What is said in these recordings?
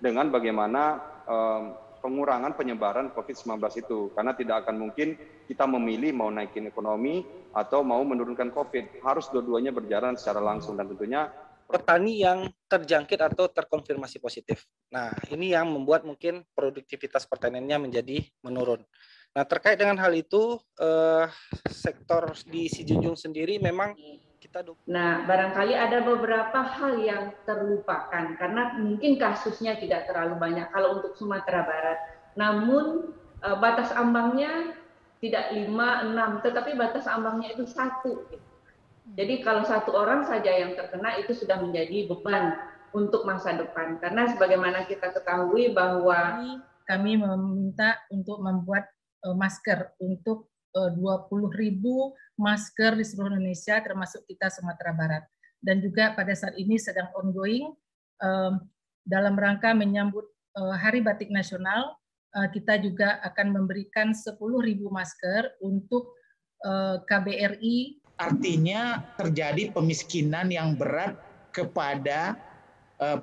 dengan bagaimana pengurangan penyebaran COVID-19 itu. Karena tidak akan mungkin kita memilih mau naikin ekonomi atau mau menurunkan COVID. Harus dua-duanya berjalan secara langsung dan tentunya petani yang terjangkit atau terkonfirmasi positif. Nah, ini yang membuat mungkin produktivitas pertaniannya menjadi menurun. Nah, terkait dengan hal itu, sektor di Sijunjung sendiri memang kita... Nah, barangkali ada beberapa hal yang terlupakan karena mungkin kasusnya tidak terlalu banyak kalau untuk Sumatera Barat. Namun batas ambangnya tidak 5, 6, tetapi batas ambangnya itu 1. Jadi kalau 1 orang saja yang terkena itu sudah menjadi beban untuk masa depan. Karena sebagaimana kita ketahui bahwa kami meminta untuk membuat masker untuk 20.000 masker di seluruh Indonesia termasuk kita Sumatera Barat. Dan juga pada saat ini sedang ongoing dalam rangka menyambut Hari Batik Nasional, kita juga akan memberikan 10.000 masker untuk KBRI. Artinya terjadi pemiskinan yang berat kepada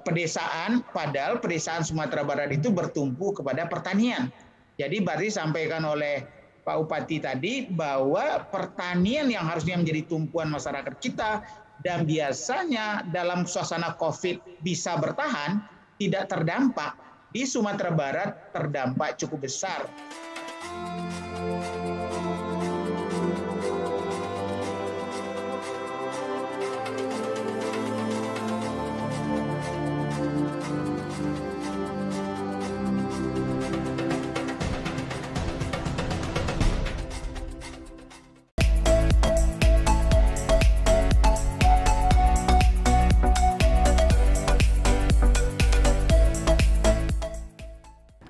pedesaan, padahal pedesaan Sumatera Barat itu bertumpu kepada pertanian. Jadi berarti sampaikan oleh Pak Bupati tadi bahwa pertanian yang harusnya menjadi tumpuan masyarakat kita dan biasanya dalam suasana COVID bisa bertahan, tidak terdampak. Di Sumatera Barat terdampak cukup besar.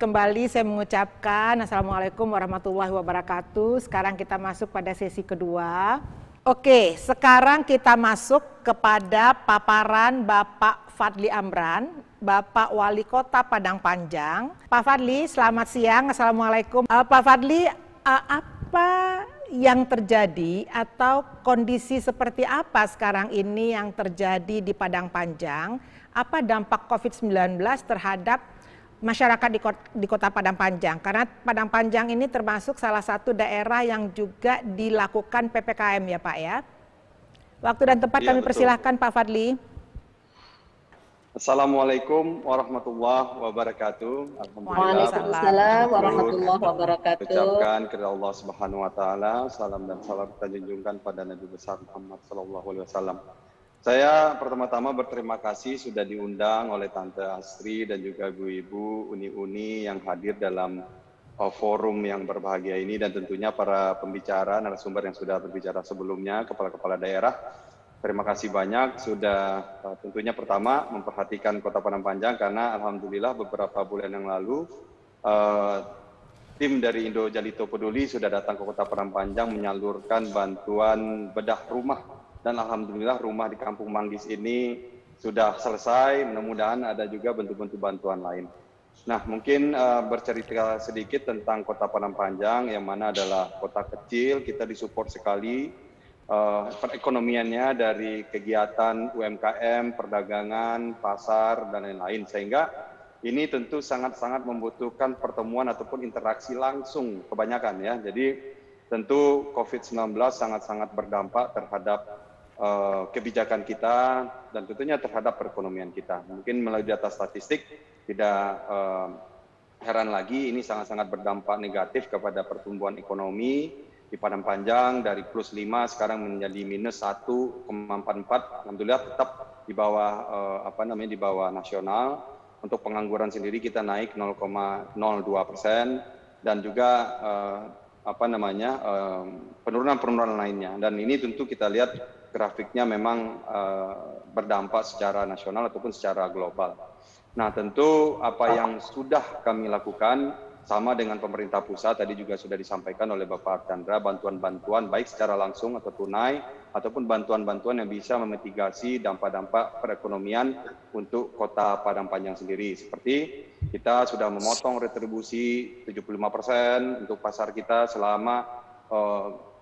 Kembali saya mengucapkan Assalamualaikum warahmatullahi wabarakatuh. Sekarang kita masuk pada sesi kedua. Oke, sekarang kita masuk kepada paparan Bapak Fadli Amran, Bapak Wali Kota Padang Panjang. Pak Fadli, selamat siang. Assalamualaikum. Pak Fadli, apa yang terjadi atau kondisi seperti apa sekarang ini yang terjadi di Padang Panjang? Apa dampak COVID-19 terhadap masyarakat di Kota Padang Panjang? Karena Padang Panjang ini termasuk salah satu daerah yang juga dilakukan PPKM ya Pak ya. Waktu dan tempat kami persilahkan Pak Fadli. Assalamualaikum warahmatullahi wabarakatuh. Waalaikumsalam warahmatullahi wabarakatuh. Ucapkan kepada Allah Subhanahu wa taala, salam dan salam kita junjungkan pada Nabi besar Muhammad sallallahu alaihi wasallam. Saya pertama-tama berterima kasih sudah diundang oleh Tante Astri dan juga ibu-ibu uni-uni yang hadir dalam forum yang berbahagia ini dan tentunya para pembicara, narasumber yang sudah berbicara sebelumnya, kepala-kepala daerah. Terima kasih banyak sudah tentunya pertama memperhatikan Kota Padang Panjang karena alhamdulillah beberapa bulan yang lalu tim dari Indo Jalito Peduli sudah datang ke Kota Padang Panjang menyalurkan bantuan bedah rumah. Dan alhamdulillah rumah di Kampung Manggis ini sudah selesai, mudah-mudahan ada juga bentuk-bentuk bantuan lain. Nah, mungkin bercerita sedikit tentang Kota Padang Panjang yang mana adalah kota kecil, kita disupport sekali perekonomiannya dari kegiatan UMKM, perdagangan, pasar, dan lain-lain. Sehingga ini tentu sangat-sangat membutuhkan pertemuan ataupun interaksi langsung kebanyakan ya. Jadi tentu COVID-19 sangat-sangat berdampak terhadap kebijakan kita dan tentunya terhadap perekonomian kita. Mungkin melalui data statistik tidak heran lagi ini sangat-sangat berdampak negatif kepada pertumbuhan ekonomi di Padang Panjang dari +5 sekarang menjadi -1,44. Alhamdulillah tetap di bawah di bawah nasional. Untuk pengangguran sendiri kita naik 0,02% dan juga penurunan-penurunan lainnya. Dan ini tentu kita lihat grafiknya memang berdampak secara nasional ataupun secara global. Nah, tentu apa yang sudah kami lakukan sama dengan pemerintah pusat tadi juga sudah disampaikan oleh Bapak Archandra, bantuan-bantuan baik secara langsung atau tunai ataupun bantuan-bantuan yang bisa memitigasi dampak-dampak perekonomian untuk Kota Padang Panjang sendiri. Seperti kita sudah memotong retribusi 75% untuk pasar kita selama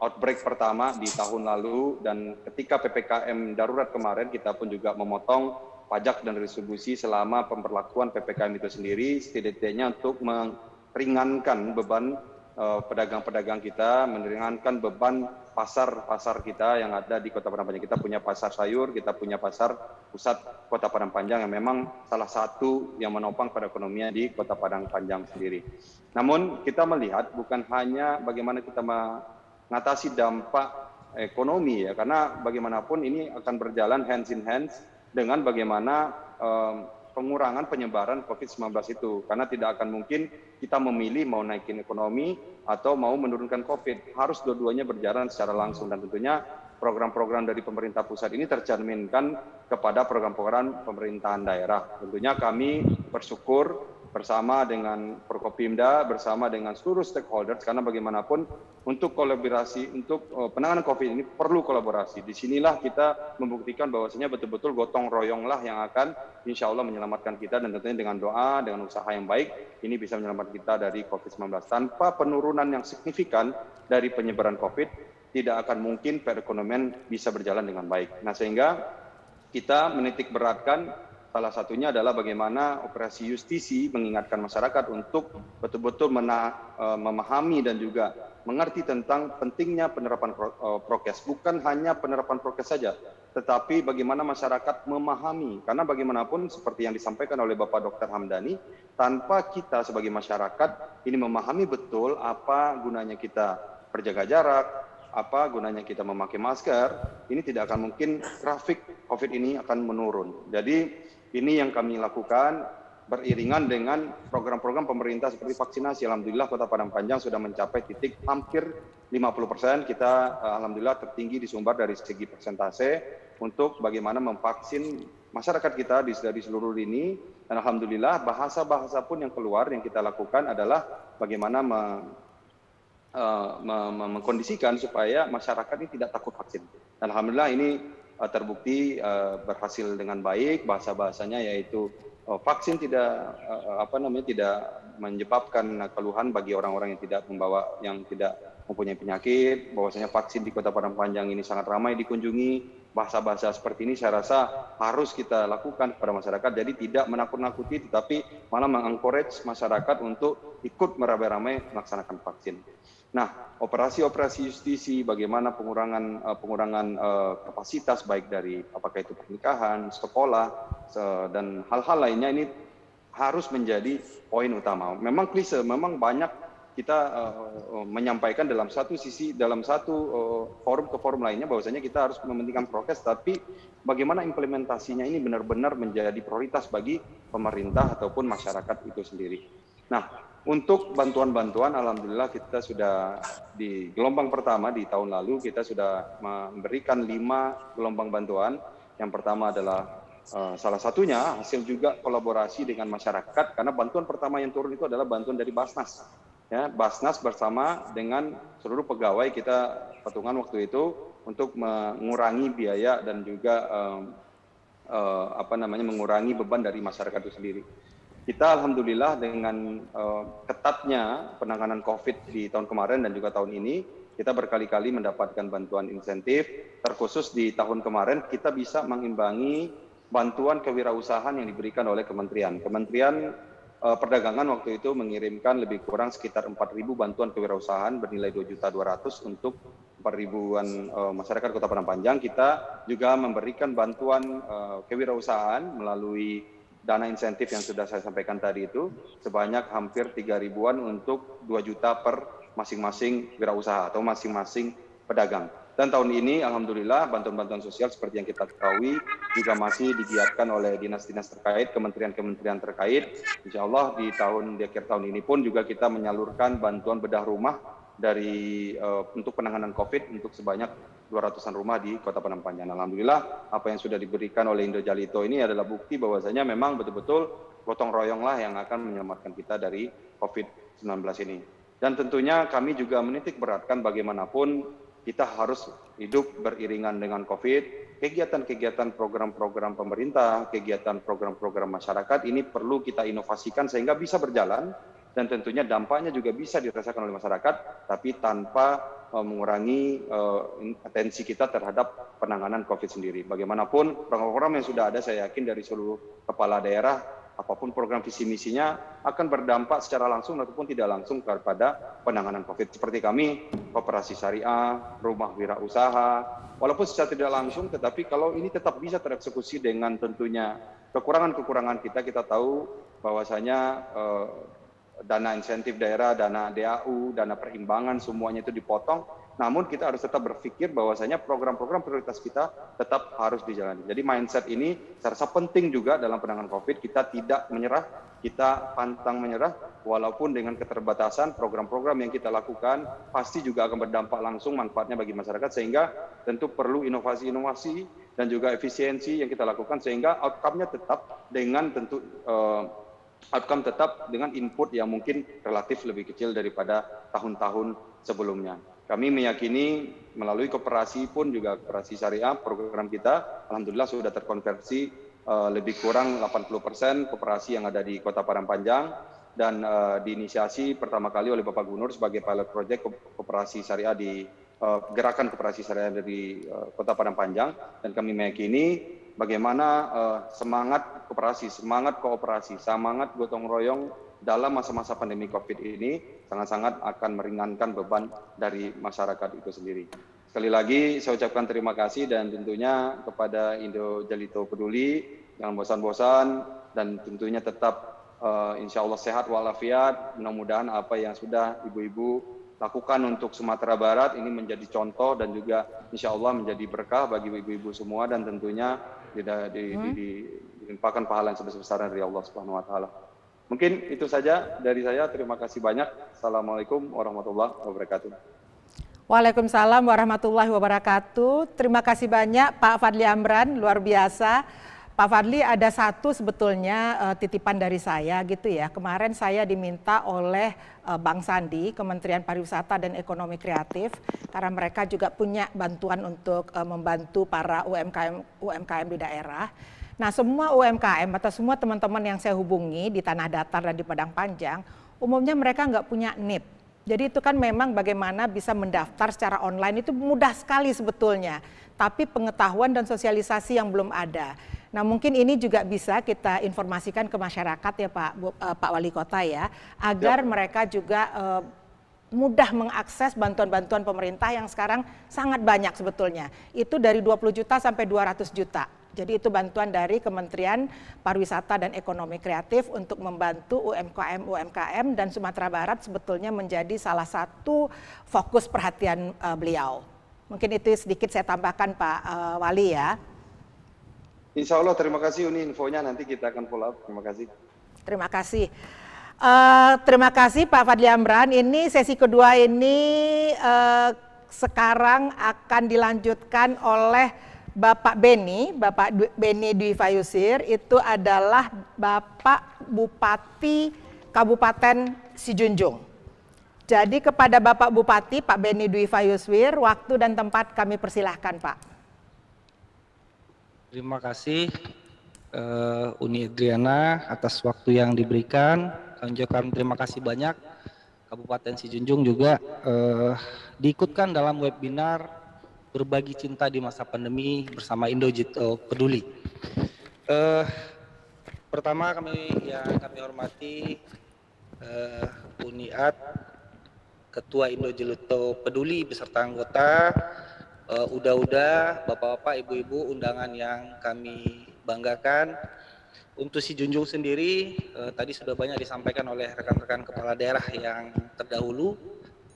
outbreak pertama di tahun lalu, dan ketika PPKM darurat kemarin kita pun juga memotong pajak dan retribusi selama pemberlakuan PPKM itu sendiri, setidaknya untuk meringankan beban pedagang-pedagang kita, meringankan beban pasar-pasar kita yang ada di Kota Padang Panjang. Kita punya pasar sayur, kita punya pasar pusat Kota Padang Panjang yang memang salah satu yang menopang perekonomian di Kota Padang Panjang sendiri. Namun kita melihat bukan hanya bagaimana kita mengatasi dampak ekonomi ya, karena bagaimanapun ini akan berjalan hands in hands dengan bagaimana pengurangan penyebaran COVID-19 itu, karena tidak akan mungkin kita memilih mau naikin ekonomi atau mau menurunkan COVID, harus dua-duanya berjalan secara langsung, dan tentunya program-program dari pemerintah pusat ini tercerminkan kepada program-program pemerintahan daerah. Tentunya kami bersyukur bersama dengan Forkopimda, bersama dengan seluruh stakeholders, karena bagaimanapun untuk kolaborasi, untuk penanganan COVID ini perlu kolaborasi. Disinilah kita membuktikan bahwasanya betul-betul gotong royonglah yang akan insya Allah menyelamatkan kita, dan tentunya dengan doa, dengan usaha yang baik, ini bisa menyelamatkan kita dari COVID-19. Tanpa penurunan yang signifikan dari penyebaran COVID, tidak akan mungkin perekonomian bisa berjalan dengan baik. Nah, sehingga kita menitik beratkan salah satunya adalah bagaimana operasi justisi mengingatkan masyarakat untuk betul-betul memahami dan juga mengerti tentang pentingnya penerapan prokes. Bukan hanya penerapan prokes saja, tetapi bagaimana masyarakat memahami. Karena bagaimanapun seperti yang disampaikan oleh Bapak Dr. Hamdani, tanpa kita sebagai masyarakat ini memahami betul apa gunanya kita berjaga jarak, apa gunanya kita memakai masker, ini tidak akan mungkin grafik COVID ini akan menurun. Jadi ini yang kami lakukan beriringan dengan program-program pemerintah seperti vaksinasi. Alhamdulillah Kota Padang Panjang sudah mencapai titik hampir 50%. Kita alhamdulillah tertinggi di Sumbar dari segi persentase untuk bagaimana memvaksin masyarakat kita di seluruh lini. Dan alhamdulillah bahasa-bahasa pun yang keluar yang kita lakukan adalah bagaimana mengkondisikan supaya masyarakat ini tidak takut vaksin. Dan alhamdulillah ini terbukti berhasil dengan baik. Bahasa-bahasanya yaitu vaksin tidak tidak menyebabkan keluhan bagi orang-orang yang tidak mempunyai penyakit. Bahwasanya vaksin di Kota Padang Panjang ini sangat ramai dikunjungi. Bahasa-bahasa seperti ini saya rasa harus kita lakukan kepada masyarakat. Jadi tidak menakut-nakuti, tetapi malah mengencourage masyarakat untuk ikut meramai-ramai melaksanakan vaksin. Nah, operasi-operasi justisi, bagaimana pengurangan kapasitas baik dari apakah itu pernikahan, sekolah, dan hal-hal lainnya ini harus menjadi poin utama. Memang klise, memang banyak kita menyampaikan dalam satu sisi, dalam satu forum ke forum lainnya bahwasanya kita harus mementingkan prokes, tapi bagaimana implementasinya ini benar-benar menjadi prioritas bagi pemerintah ataupun masyarakat itu sendiri. Nah, untuk bantuan-bantuan, alhamdulillah kita sudah di gelombang pertama di tahun lalu kita sudah memberikan 5 gelombang bantuan. Yang pertama adalah salah satunya hasil juga kolaborasi dengan masyarakat, karena bantuan pertama yang turun itu adalah bantuan dari Basnas. Ya, Basnas bersama dengan seluruh pegawai kita patungan waktu itu untuk mengurangi biaya dan juga mengurangi beban dari masyarakat itu sendiri. Kita alhamdulillah dengan ketatnya penanganan COVID di tahun kemarin dan juga tahun ini, kita berkali-kali mendapatkan bantuan insentif. Terkhusus di tahun kemarin kita bisa mengimbangi bantuan kewirausahaan yang diberikan oleh Kementerian Perdagangan waktu itu mengirimkan lebih kurang sekitar 4.000 bantuan kewirausahaan bernilai 2.200.000 untuk 4.000-an masyarakat Kota Padang Panjang. Kita juga memberikan bantuan kewirausahaan melalui dana insentif yang sudah saya sampaikan tadi itu sebanyak hampir 3.000-an untuk 2 juta per masing-masing wirausaha atau masing-masing pedagang. Dan tahun ini alhamdulillah bantuan-bantuan sosial seperti yang kita ketahui juga masih digiatkan oleh dinas-dinas terkait, kementerian-kementerian terkait. Insya Allah di akhir tahun ini pun juga kita menyalurkan bantuan bedah rumah untuk penanganan COVID untuk sebanyak 200-an rumah di Kota Padang Panjang. Alhamdulillah apa yang sudah diberikan oleh Indo Jalito ini adalah bukti bahwasanya memang betul-betul gotong royonglah yang akan menyelamatkan kita dari COVID-19 ini. Dan tentunya kami juga menitik beratkan bagaimanapun kita harus hidup beriringan dengan COVID. Kegiatan-kegiatan program-program pemerintah, kegiatan program-program masyarakat ini perlu kita inovasikan sehingga bisa berjalan dan tentunya dampaknya juga bisa dirasakan oleh masyarakat, tapi tanpa mengurangi atensi kita terhadap penanganan COVID sendiri. Bagaimanapun program-program yang sudah ada, saya yakin dari seluruh kepala daerah, apapun program visi misinya akan berdampak secara langsung ataupun tidak langsung kepada penanganan COVID. Seperti kami, koperasi syariah, rumah wirausaha, walaupun secara tidak langsung, tetapi kalau ini tetap bisa tereksekusi dengan tentunya kekurangan-kekurangan kita tahu bahwasanya dana insentif daerah, dana DAU, dana perimbangan, semuanya itu dipotong. Namun kita harus tetap berpikir bahwasanya program-program prioritas kita tetap harus dijalani. Jadi mindset ini saya rasa penting juga dalam penanganan COVID. Kita tidak menyerah, kita pantang menyerah, walaupun dengan keterbatasan program-program yang kita lakukan pasti juga akan berdampak langsung manfaatnya bagi masyarakat, sehingga tentu perlu inovasi-inovasi dan juga efisiensi yang kita lakukan sehingga outcome-nya tetap dengan tentu outcome tetap dengan input yang mungkin relatif lebih kecil daripada tahun-tahun sebelumnya. Kami meyakini melalui koperasi pun juga koperasi syariah, program kita alhamdulillah sudah terkonversi lebih kurang 80% koperasi yang ada di Kota Padang Panjang, dan diinisiasi pertama kali oleh Bapak Gubernur sebagai pilot project koperasi syariah di gerakan koperasi syariah dari Kota Padang Panjang, dan kami meyakini bagaimana semangat koperasi, semangat kooperasi, semangat gotong royong dalam masa-masa pandemi COVID ini sangat-sangat akan meringankan beban dari masyarakat itu sendiri. Sekali lagi saya ucapkan terima kasih dan tentunya kepada Indo Jalito Peduli, jangan bosan-bosan dan tentunya tetap insya Allah sehat walafiat. Mudah-mudahan apa yang sudah ibu-ibu lakukan untuk Sumatera Barat ini menjadi contoh dan juga insya Allah menjadi berkah bagi ibu-ibu semua, dan tentunya dilimpahkan pahala yang sebesar-besarnya dari Allah Subhanahu wa taala. Mungkin itu saja dari saya. Terima kasih banyak. Assalamualaikum warahmatullahi wabarakatuh. Waalaikumsalam warahmatullahi wabarakatuh. Terima kasih banyak Pak Fadli Amran, luar biasa. Pak Fadli, ada satu sebetulnya titipan dari saya gitu ya. Kemarin saya diminta oleh Bang Sandi, Kementerian Pariwisata dan Ekonomi Kreatif, karena mereka juga punya bantuan untuk membantu para UMKM di daerah. Nah, semua UMKM atau semua teman-teman yang saya hubungi di Tanah Datar dan di Padang Panjang, umumnya mereka nggak punya NIP. Jadi itu kan memang bagaimana bisa mendaftar secara online itu mudah sekali sebetulnya. Tapi pengetahuan dan sosialisasi yang belum ada. Nah, mungkin ini juga bisa kita informasikan ke masyarakat ya Pak Wali Kota ya, agar mereka juga mudah mengakses bantuan-bantuan pemerintah yang sekarang sangat banyak sebetulnya. Itu dari 20 juta sampai 200 juta. Jadi itu bantuan dari Kementerian Pariwisata dan Ekonomi Kreatif untuk membantu UMKM dan Sumatera Barat sebetulnya menjadi salah satu fokus perhatian beliau. Mungkin itu sedikit saya tambahkan Pak Wali ya. Insya Allah, terima kasih Uni, infonya nanti kita akan follow up. Terima kasih. Terima kasih. Terima kasih Pak Fadli Amran. Ini sesi kedua ini sekarang akan dilanjutkan oleh Bapak Beni Dwi Fayusir. Itu adalah Bapak Bupati Kabupaten Sijunjung. Jadi kepada Bapak Bupati, Pak Beni Dwi Fayusir, waktu dan tempat kami persilahkan Pak. Terima kasih Uni Adriana atas waktu yang diberikan. Kami ucapkan terima kasih banyak. Kabupaten Sijunjung juga diikutkan dalam webinar Berbagi Cinta di Masa Pandemi bersama Indo Jalito Peduli. Pertama kami hormati Uniad, Ketua Indo Jalito Peduli beserta anggota, UDA, bapak-bapak, ibu-ibu, undangan yang kami banggakan. Untuk Sijunjung sendiri, tadi sudah banyak disampaikan oleh rekan-rekan kepala daerah yang terdahulu.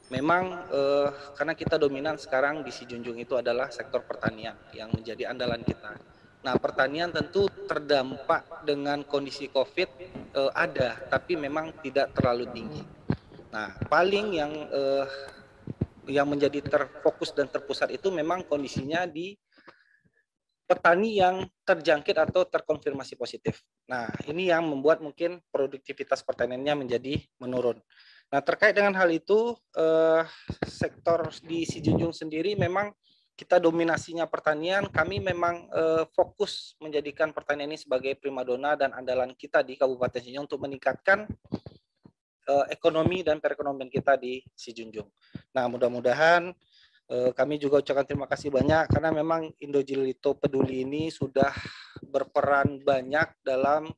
Memang karena kita dominan sekarang di Sijunjung itu adalah sektor pertanian yang menjadi andalan kita. Nah, pertanian tentu terdampak dengan kondisi COVID ada, tapi memang tidak terlalu tinggi. Nah, paling yang menjadi terfokus dan terpusat itu memang kondisinya di petani yang terjangkit atau terkonfirmasi positif. Nah, ini yang membuat mungkin produktivitas pertaniannya menjadi menurun. Nah, terkait dengan hal itu, sektor di Sijunjung sendiri memang kita dominasinya pertanian. Kami memang fokus menjadikan pertanian ini sebagai primadona dan andalan kita di Kabupaten Sijunjung untuk meningkatkan ekonomi dan perekonomian kita di Sijunjung. Nah, mudah-mudahan kami juga ucapkan terima kasih banyak karena memang Indojilito Peduli ini sudah berperan banyak dalam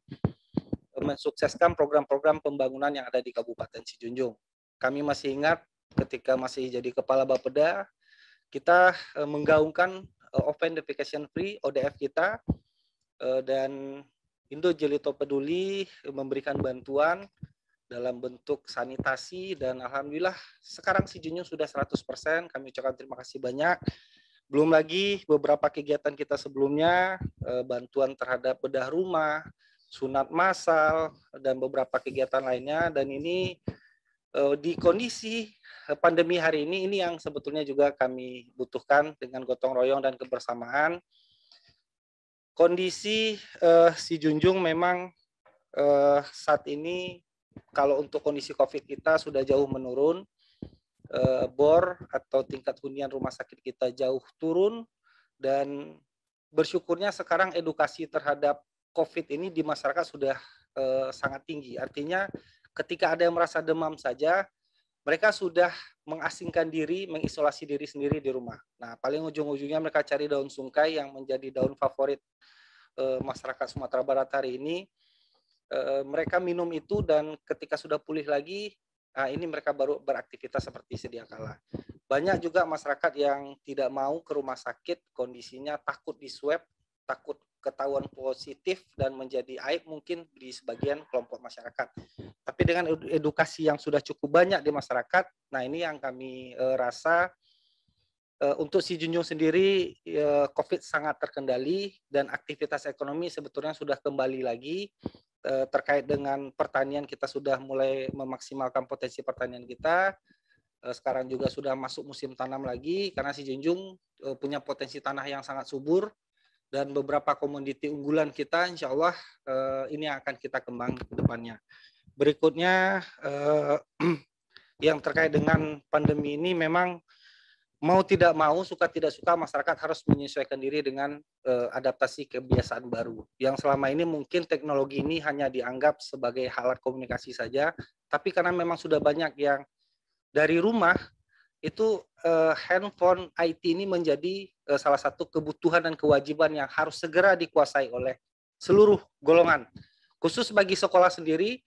mensukseskan program-program pembangunan yang ada di Kabupaten Sijunjung. Kami masih ingat ketika masih jadi Kepala Bapeda, kita menggaungkan Open Defecation Free ODF kita, dan Indojilito Peduli memberikan bantuan dalam bentuk sanitasi, dan alhamdulillah sekarang Sijunjung sudah 100%. Kami ucapkan terima kasih banyak. Belum lagi beberapa kegiatan kita sebelumnya, bantuan terhadap bedah rumah, sunat massal, dan beberapa kegiatan lainnya. Dan ini di kondisi pandemi hari ini yang sebetulnya juga kami butuhkan dengan gotong royong dan kebersamaan. Kondisi Sijunjung memang saat ini kalau untuk kondisi COVID kita sudah jauh menurun, bor atau tingkat hunian rumah sakit kita jauh turun, dan bersyukurnya sekarang edukasi terhadap COVID ini di masyarakat sudah sangat tinggi. Artinya ketika ada yang merasa demam saja, mereka sudah mengasingkan diri, mengisolasi diri sendiri di rumah. Nah, paling ujung-ujungnya mereka cari daun sungkai yang menjadi daun favorit masyarakat Sumatera Barat hari ini. Mereka minum itu, dan ketika sudah pulih lagi, ini mereka baru beraktivitas seperti sedia kala. Banyak juga masyarakat yang tidak mau ke rumah sakit, kondisinya takut di swab, takut ketahuan positif dan menjadi aib mungkin di sebagian kelompok masyarakat. Tapi dengan edukasi yang sudah cukup banyak di masyarakat, nah ini yang kami rasa untuk Sijunjung sendiri COVID sangat terkendali, dan aktivitas ekonomi sebetulnya sudah kembali lagi. Terkait dengan pertanian, kita sudah mulai memaksimalkan potensi pertanian kita. Sekarang juga sudah masuk musim tanam lagi, karena Sijunjung punya potensi tanah yang sangat subur, dan beberapa komoditi unggulan kita insya Allah ini akan kita kembang ke depannya. Berikutnya yang terkait dengan pandemi ini, memang mau tidak mau, suka tidak suka, masyarakat harus menyesuaikan diri dengan adaptasi kebiasaan baru. Yang selama ini mungkin teknologi ini hanya dianggap sebagai alat komunikasi saja, tapi karena memang sudah banyak yang dari rumah, itu handphone IT ini menjadi salah satu kebutuhan dan kewajiban yang harus segera dikuasai oleh seluruh golongan. Khusus bagi sekolah sendiri,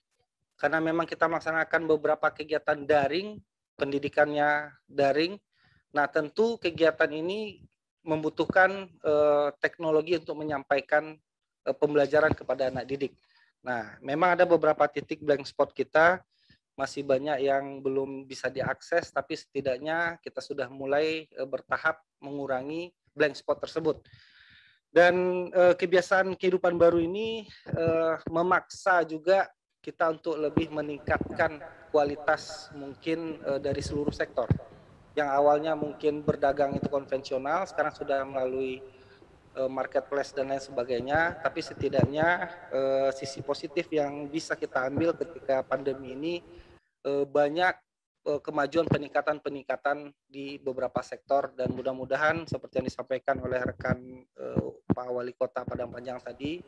karena memang kita melaksanakan beberapa kegiatan daring, pendidikannya daring. Nah, tentu kegiatan ini membutuhkan teknologi untuk menyampaikan pembelajaran kepada anak didik. Nah, memang ada beberapa titik blank spot kita, masih banyak yang belum bisa diakses, tapi setidaknya kita sudah mulai bertahap mengurangi blank spot tersebut. Dan kebiasaan kehidupan baru ini memaksa juga kita untuk lebih meningkatkan kualitas mungkin dari seluruh sektor. Yang awalnya mungkin berdagang itu konvensional, sekarang sudah melalui marketplace dan lain sebagainya, tapi setidaknya sisi positif yang bisa kita ambil ketika pandemi ini, banyak kemajuan peningkatan di beberapa sektor, dan mudah-mudahan seperti yang disampaikan oleh rekan Pak Wali Kota Padang Panjang tadi,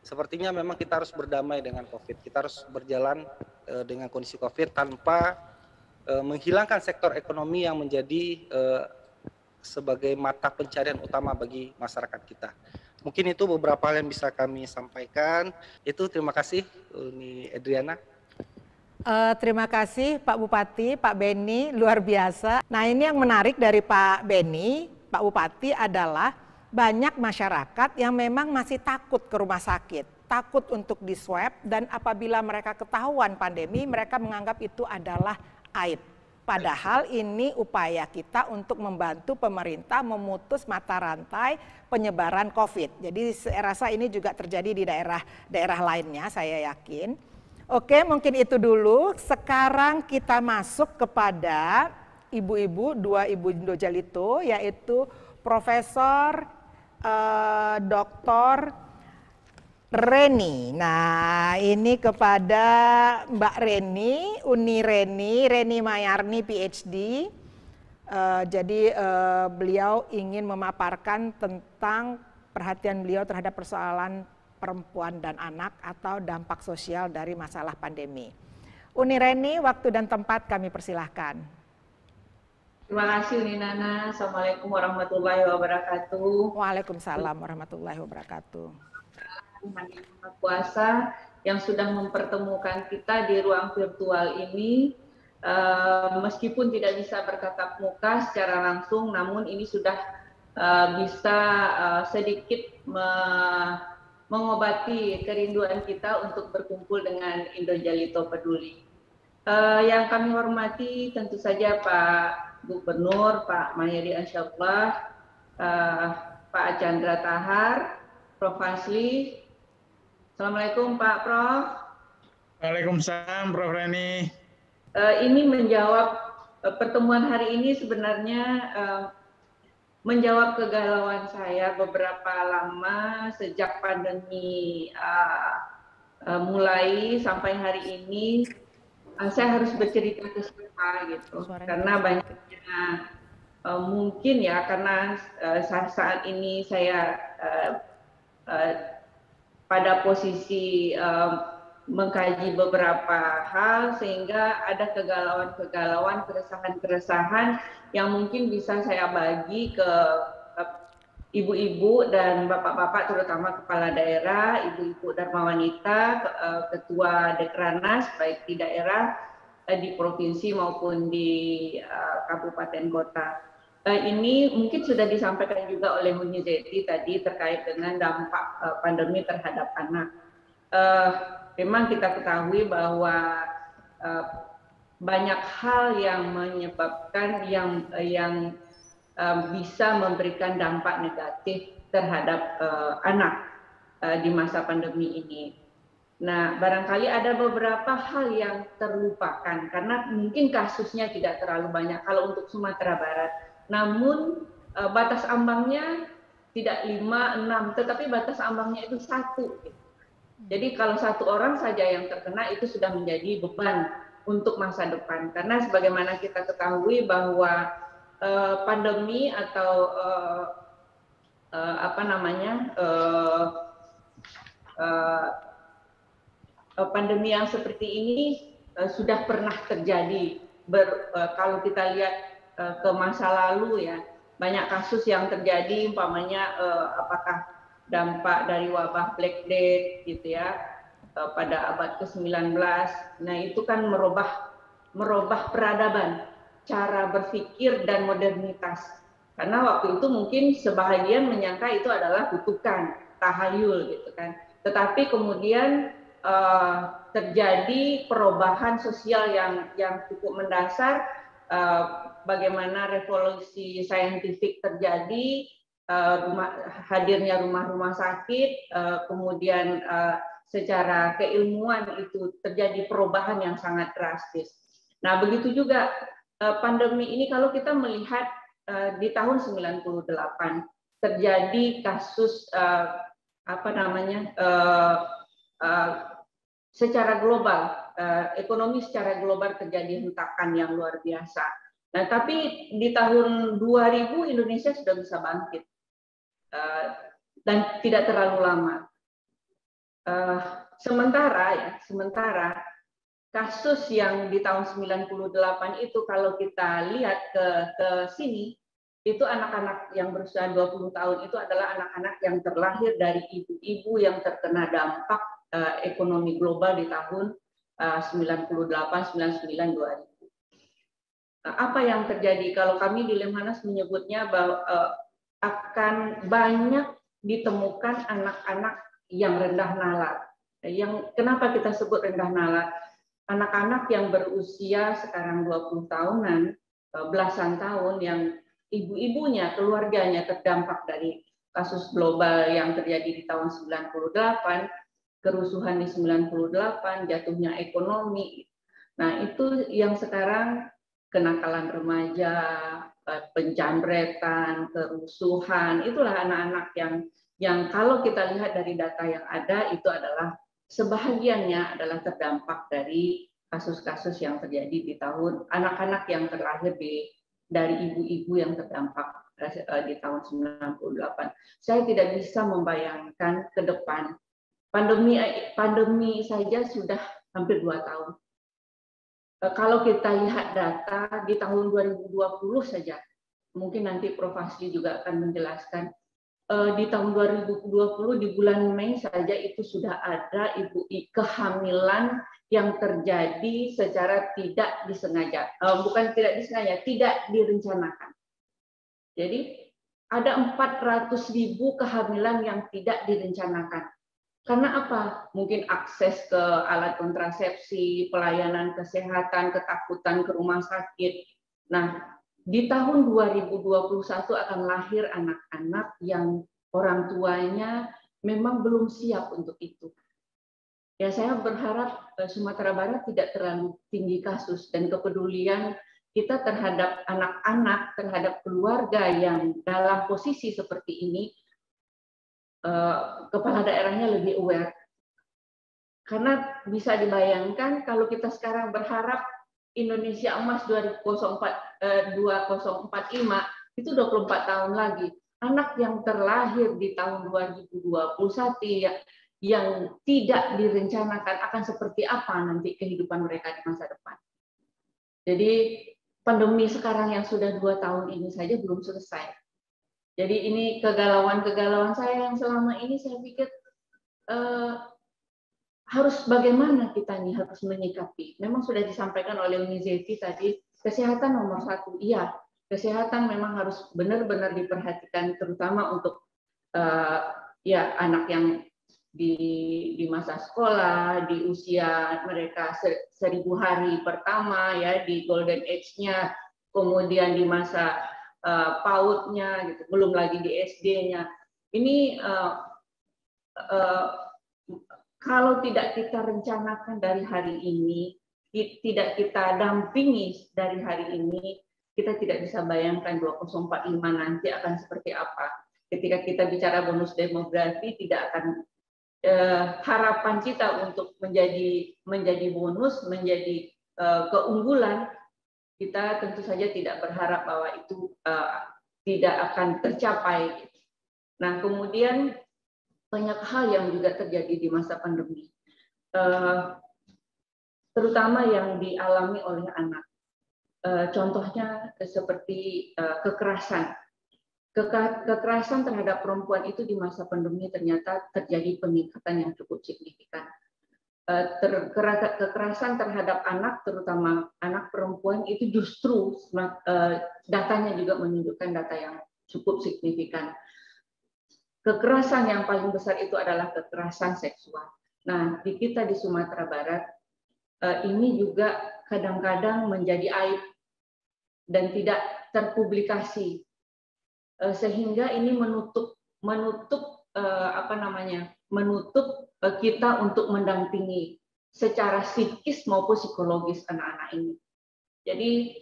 sepertinya memang kita harus berdamai dengan COVID, kita harus berjalan dengan kondisi COVID tanpa menghilangkan sektor ekonomi yang menjadi sebagai mata pencarian utama bagi masyarakat kita. Mungkin itu beberapa hal yang bisa kami sampaikan. Itu, terima kasih Uni Edriana. Terima kasih Pak Bupati, Pak Beni, luar biasa. Nah, ini yang menarik dari Pak Beni, Pak Bupati, adalah banyak masyarakat yang memang masih takut ke rumah sakit, takut untuk di swab, dan apabila mereka ketahuan pandemi, mereka menganggap itu adalah aib. Padahal ini upaya kita untuk membantu pemerintah memutus mata rantai penyebaran COVID. Jadi saya rasa ini juga terjadi di daerah lainnya, saya yakin. Oke, mungkin itu dulu. Sekarang kita masuk kepada ibu-ibu, dua ibu Indojilito, yaitu Profesor Dr. Reni. Nah, ini kepada Mbak Reni, Uni Reni Mayarni PhD. Jadi beliau ingin memaparkan tentang perhatian beliau terhadap persoalan perempuan dan anak atau dampak sosial dari masalah pandemi. Uni Reni, waktu dan tempat kami persilahkan. Terima kasih Uni Nana. Assalamualaikum warahmatullahi wabarakatuh. Waalaikumsalam warahmatullahi wabarakatuh. Puasa yang sudah mempertemukan kita di ruang virtual ini, meskipun tidak bisa bertatap muka secara langsung, namun ini sudah bisa sedikit mengobati kerinduan kita untuk berkumpul dengan Indojalito Peduli. Yang kami hormati tentu saja Pak Gubernur, Pak Mayadi Ansyallah, Pak Chandra Tahar, Prof. Fazli. Assalamualaikum Pak Prof. Waalaikumsalam Prof. Reni. Ini menjawab pertemuan hari ini sebenarnya menjawab kegalauan saya beberapa lama sejak pandemi mulai sampai hari ini. Saya harus bercerita ke siapa gitu, karena banyaknya mungkin ya, karena saat ini saya pada posisi mengkaji beberapa hal, sehingga ada kegalauan-kegalauan, keresahan-keresahan yang mungkin bisa saya bagi ke ibu-ibu dan bapak-bapak, terutama kepala daerah, ibu-ibu Dharma Wanita, ketua Dekranas, baik di daerah, di provinsi maupun di kabupaten kota. Ini mungkin sudah disampaikan juga oleh Uni Zeti tadi terkait dengan dampak pandemi terhadap anak. Memang kita ketahui bahwa banyak hal yang menyebabkan yang bisa memberikan dampak negatif terhadap anak di masa pandemi ini. Nah, barangkali ada beberapa hal yang terlupakan karena mungkin kasusnya tidak terlalu banyak kalau untuk Sumatera Barat. Namun batas ambangnya tidak 5, 6, tetapi batas ambangnya itu 1. Jadi kalau 1 orang saja yang terkena itu sudah menjadi beban untuk masa depan. Karena sebagaimana kita ketahui bahwa pandemi atau pandemi yang seperti ini sudah pernah terjadi. Kalau kita lihat ke masa lalu ya, banyak kasus yang terjadi, umpamanya apakah dampak dari wabah Black Death gitu ya pada abad ke-19. Nah itu kan merubah peradaban, cara berpikir dan modernitas. Karena waktu itu mungkin sebahagian menyangka itu adalah kutukan, tahayul gitu kan. Tetapi kemudian terjadi perubahan sosial yang cukup mendasar, bagaimana revolusi saintifik terjadi, hadirnya rumah-rumah sakit, kemudian secara keilmuan itu terjadi perubahan yang sangat drastis. Nah, begitu juga pandemi ini kalau kita melihat di tahun 98 terjadi kasus secara global, ekonomi secara global terjadi hentakan yang luar biasa. Nah, tapi di tahun 2000 Indonesia sudah bisa bangkit dan tidak terlalu lama. Sementara kasus yang di tahun 98 itu kalau kita lihat ke sini, itu anak-anak yang berusia 20 tahun itu adalah anak-anak yang terlahir dari ibu-ibu yang terkena dampak ekonomi global di tahun 98, 99, 2000. Apa yang terjadi? Kalau kami di Lemhanas menyebutnya bahwa akan banyak ditemukan anak-anak yang rendah nalar. Kenapa kita sebut rendah nalar? Anak-anak yang berusia sekarang 20 tahunan, belasan tahun, yang ibu-ibunya, keluarganya terdampak dari kasus global yang terjadi di tahun 98, kerusuhan di 98, jatuhnya ekonomi. Nah, itu yang sekarang kenakalan remaja, penjambretan, kerusuhan, itulah anak-anak yang kalau kita lihat dari data yang ada itu adalah sebahagiannya adalah terdampak dari kasus-kasus yang terjadi di tahun anak-anak yang terlahir dari ibu-ibu yang terdampak di tahun 98. Saya tidak bisa membayangkan ke depan. Pandemi saja sudah hampir 2 tahun. Kalau kita lihat data di tahun 2020 saja, mungkin nanti Prof. Hasli juga akan menjelaskan, di tahun 2020 di bulan Mei saja itu sudah ada kehamilan yang terjadi secara tidak disengaja, bukan tidak disengaja, tidak direncanakan. Jadi ada 400.000 kehamilan yang tidak direncanakan. Karena apa? Mungkin akses ke alat kontrasepsi, pelayanan kesehatan, ketakutan ke rumah sakit. Nah, di tahun 2021 akan lahir anak-anak yang orang tuanya memang belum siap untuk itu. Ya, saya berharap Sumatera Barat tidak terlalu tinggi kasus, dan kepedulian kita terhadap anak-anak, terhadap keluarga yang dalam posisi seperti ini, kepala daerahnya lebih aware. Karena bisa dibayangkan kalau kita sekarang berharap Indonesia Emas 2045 itu 24 tahun lagi. Anak yang terlahir di tahun 2021 yang tidak direncanakan akan seperti apa nanti kehidupan mereka di masa depan. Jadi pandemi sekarang yang sudah 2 tahun ini saja belum selesai. Jadi ini kegalauan-kegalauan saya yang selama ini saya pikir harus bagaimana kita nih harus menyikapi. Memang sudah disampaikan oleh Uni Zeti tadi, kesehatan nomor 1. Iya, kesehatan memang harus benar-benar diperhatikan, terutama untuk ya anak yang di masa sekolah, di usia mereka 1000 hari pertama ya, di golden age-nya, kemudian di masa PAUD-nya gitu, belum lagi di SD-nya. Ini kalau tidak kita rencanakan dari hari ini, tidak kita dampingi dari hari ini, kita tidak bisa bayangkan 2045 nanti akan seperti apa. Ketika kita bicara bonus demografi, tidak akan harapan kita untuk menjadi bonus, menjadi keunggulan, kita tentu saja tidak berharap bahwa itu tidak akan tercapai. Nah, kemudian banyak hal yang juga terjadi di masa pandemi, terutama yang dialami oleh anak. Contohnya seperti kekerasan. Kekerasan terhadap perempuan itu di masa pandemi ternyata terjadi peningkatan yang cukup signifikan. Kekerasan terhadap anak, terutama anak perempuan, itu justru datanya juga menunjukkan data yang cukup signifikan. Kekerasan yang paling besar itu adalah kekerasan seksual. Nah, di kita di Sumatera Barat, ini juga kadang-kadang menjadi aib dan tidak terpublikasi. Sehingga ini menutup kita untuk mendampingi secara psikis maupun psikologis anak-anak ini. Jadi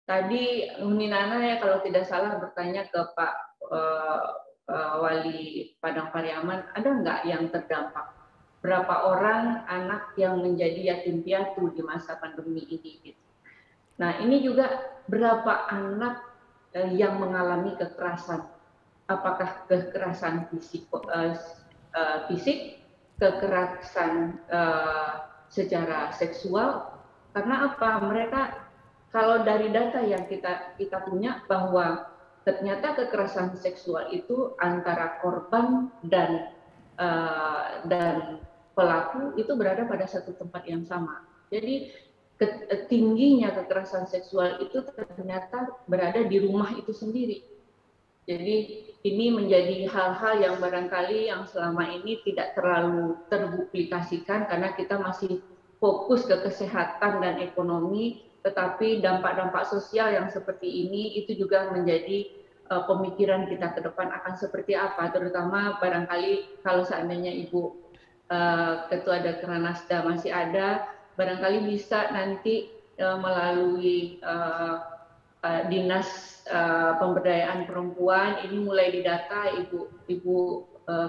tadi Uni Nana ya kalau tidak salah bertanya ke Pak Wali Padang Pariaman, ada nggak yang terdampak? Berapa orang anak yang menjadi yatim piatu di masa pandemi ini? Nah, ini juga berapa anak yang mengalami kekerasan, apakah kekerasan fisik, kekerasan secara seksual, karena apa? Mereka kalau dari data yang kita punya bahwa ternyata kekerasan seksual itu antara korban dan pelaku itu berada pada satu tempat yang sama. Jadi tingginya kekerasan seksual itu ternyata berada di rumah itu sendiri. Jadi ini menjadi hal-hal yang barangkali yang selama ini tidak terlalu terpublikasikan karena kita masih fokus ke kesehatan dan ekonomi, tetapi dampak-dampak sosial yang seperti ini itu juga menjadi pemikiran kita ke depan akan seperti apa, terutama barangkali kalau seandainya Ibu Ketua Dekranasda masih ada, barangkali bisa nanti melalui Dinas Pemberdayaan Perempuan ini mulai didata Ibu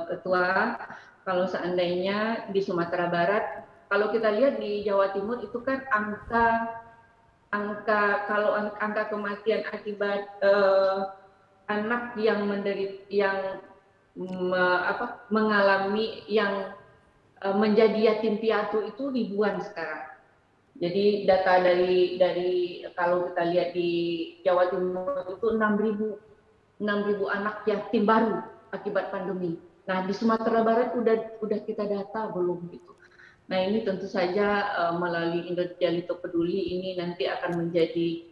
Ketua, kalau seandainya di Sumatera Barat, kalau kita lihat di Jawa Timur itu kan angka kematian akibat anak yang mengalami yang menjadi yatim piatu itu ribuan sekarang. Jadi data dari kalau kita lihat di Jawa Timur itu 6.000 anak yatim baru akibat pandemi. Nah, di Sumatera Barat udah kita data belum gitu. Nah, ini tentu saja melalui Indonesia Lito Peduli ini nanti akan menjadi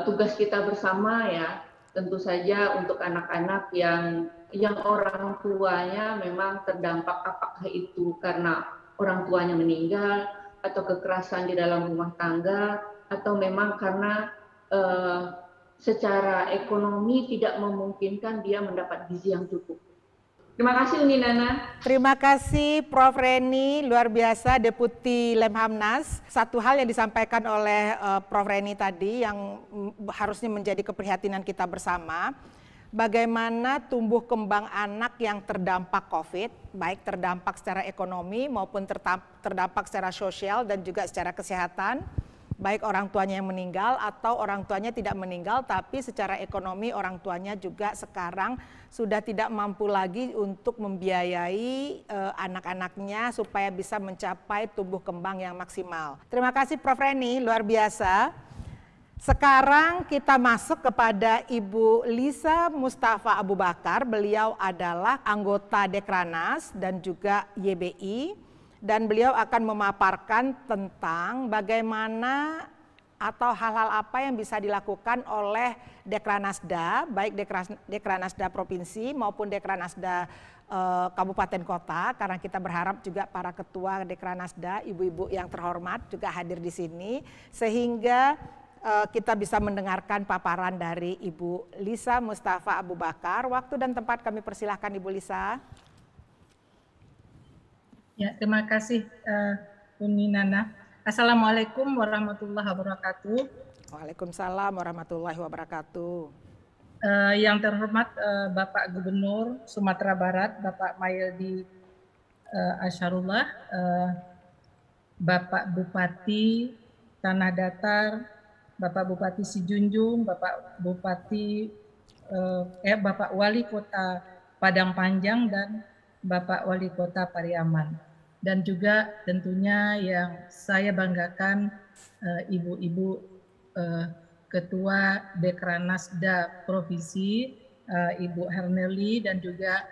tugas kita bersama ya. Tentu saja untuk anak-anak yang orang tuanya memang terdampak, apakah itu karena orang tuanya meninggal atau kekerasan di dalam rumah tangga, atau memang karena secara ekonomi tidak memungkinkan dia mendapat gizi yang cukup. Terima kasih Uni Nana. Terima kasih Prof. Reni, luar biasa Deputi Lemhamnas. Satu hal yang disampaikan oleh Prof. Reni tadi yang harusnya menjadi keprihatinan kita bersama, bagaimana tumbuh kembang anak yang terdampak COVID, baik terdampak secara ekonomi maupun terdampak secara sosial dan juga secara kesehatan, baik orang tuanya yang meninggal atau orang tuanya tidak meninggal, tapi secara ekonomi orang tuanya juga sekarang sudah tidak mampu lagi untuk membiayai anak-anaknya supaya bisa mencapai tumbuh kembang yang maksimal. Terima kasih Prof. Reni, luar biasa. Sekarang kita masuk kepada Ibu Lisa Mustafa Abu Bakar. Beliau adalah anggota Dekranas dan juga YBI, dan beliau akan memaparkan tentang bagaimana atau hal-hal apa yang bisa dilakukan oleh Dekranasda, baik Dekranasda Provinsi maupun Dekranasda Kabupaten Kota, karena kita berharap juga para ketua Dekranasda, ibu-ibu yang terhormat juga hadir di sini, sehingga kita bisa mendengarkan paparan dari Ibu Lisa Mustafa Abu Bakar. Waktu dan tempat kami persilahkan Ibu Lisa. Ya, terima kasih Uni Nana. Assalamualaikum warahmatullahi wabarakatuh. Waalaikumsalam warahmatullahi wabarakatuh. Yang terhormat Bapak Gubernur Sumatera Barat, Bapak Mayildi Asyarullah, Bapak Bupati Tanah Datar, Bapak Bupati Sijunjung, Bapak Bupati, Bapak Wali Kota Padang Panjang, dan Bapak Wali Kota Pariaman. Dan juga tentunya yang saya banggakan ibu-ibu Ketua Dekranasda Provinsi, Ibu Herneli, dan juga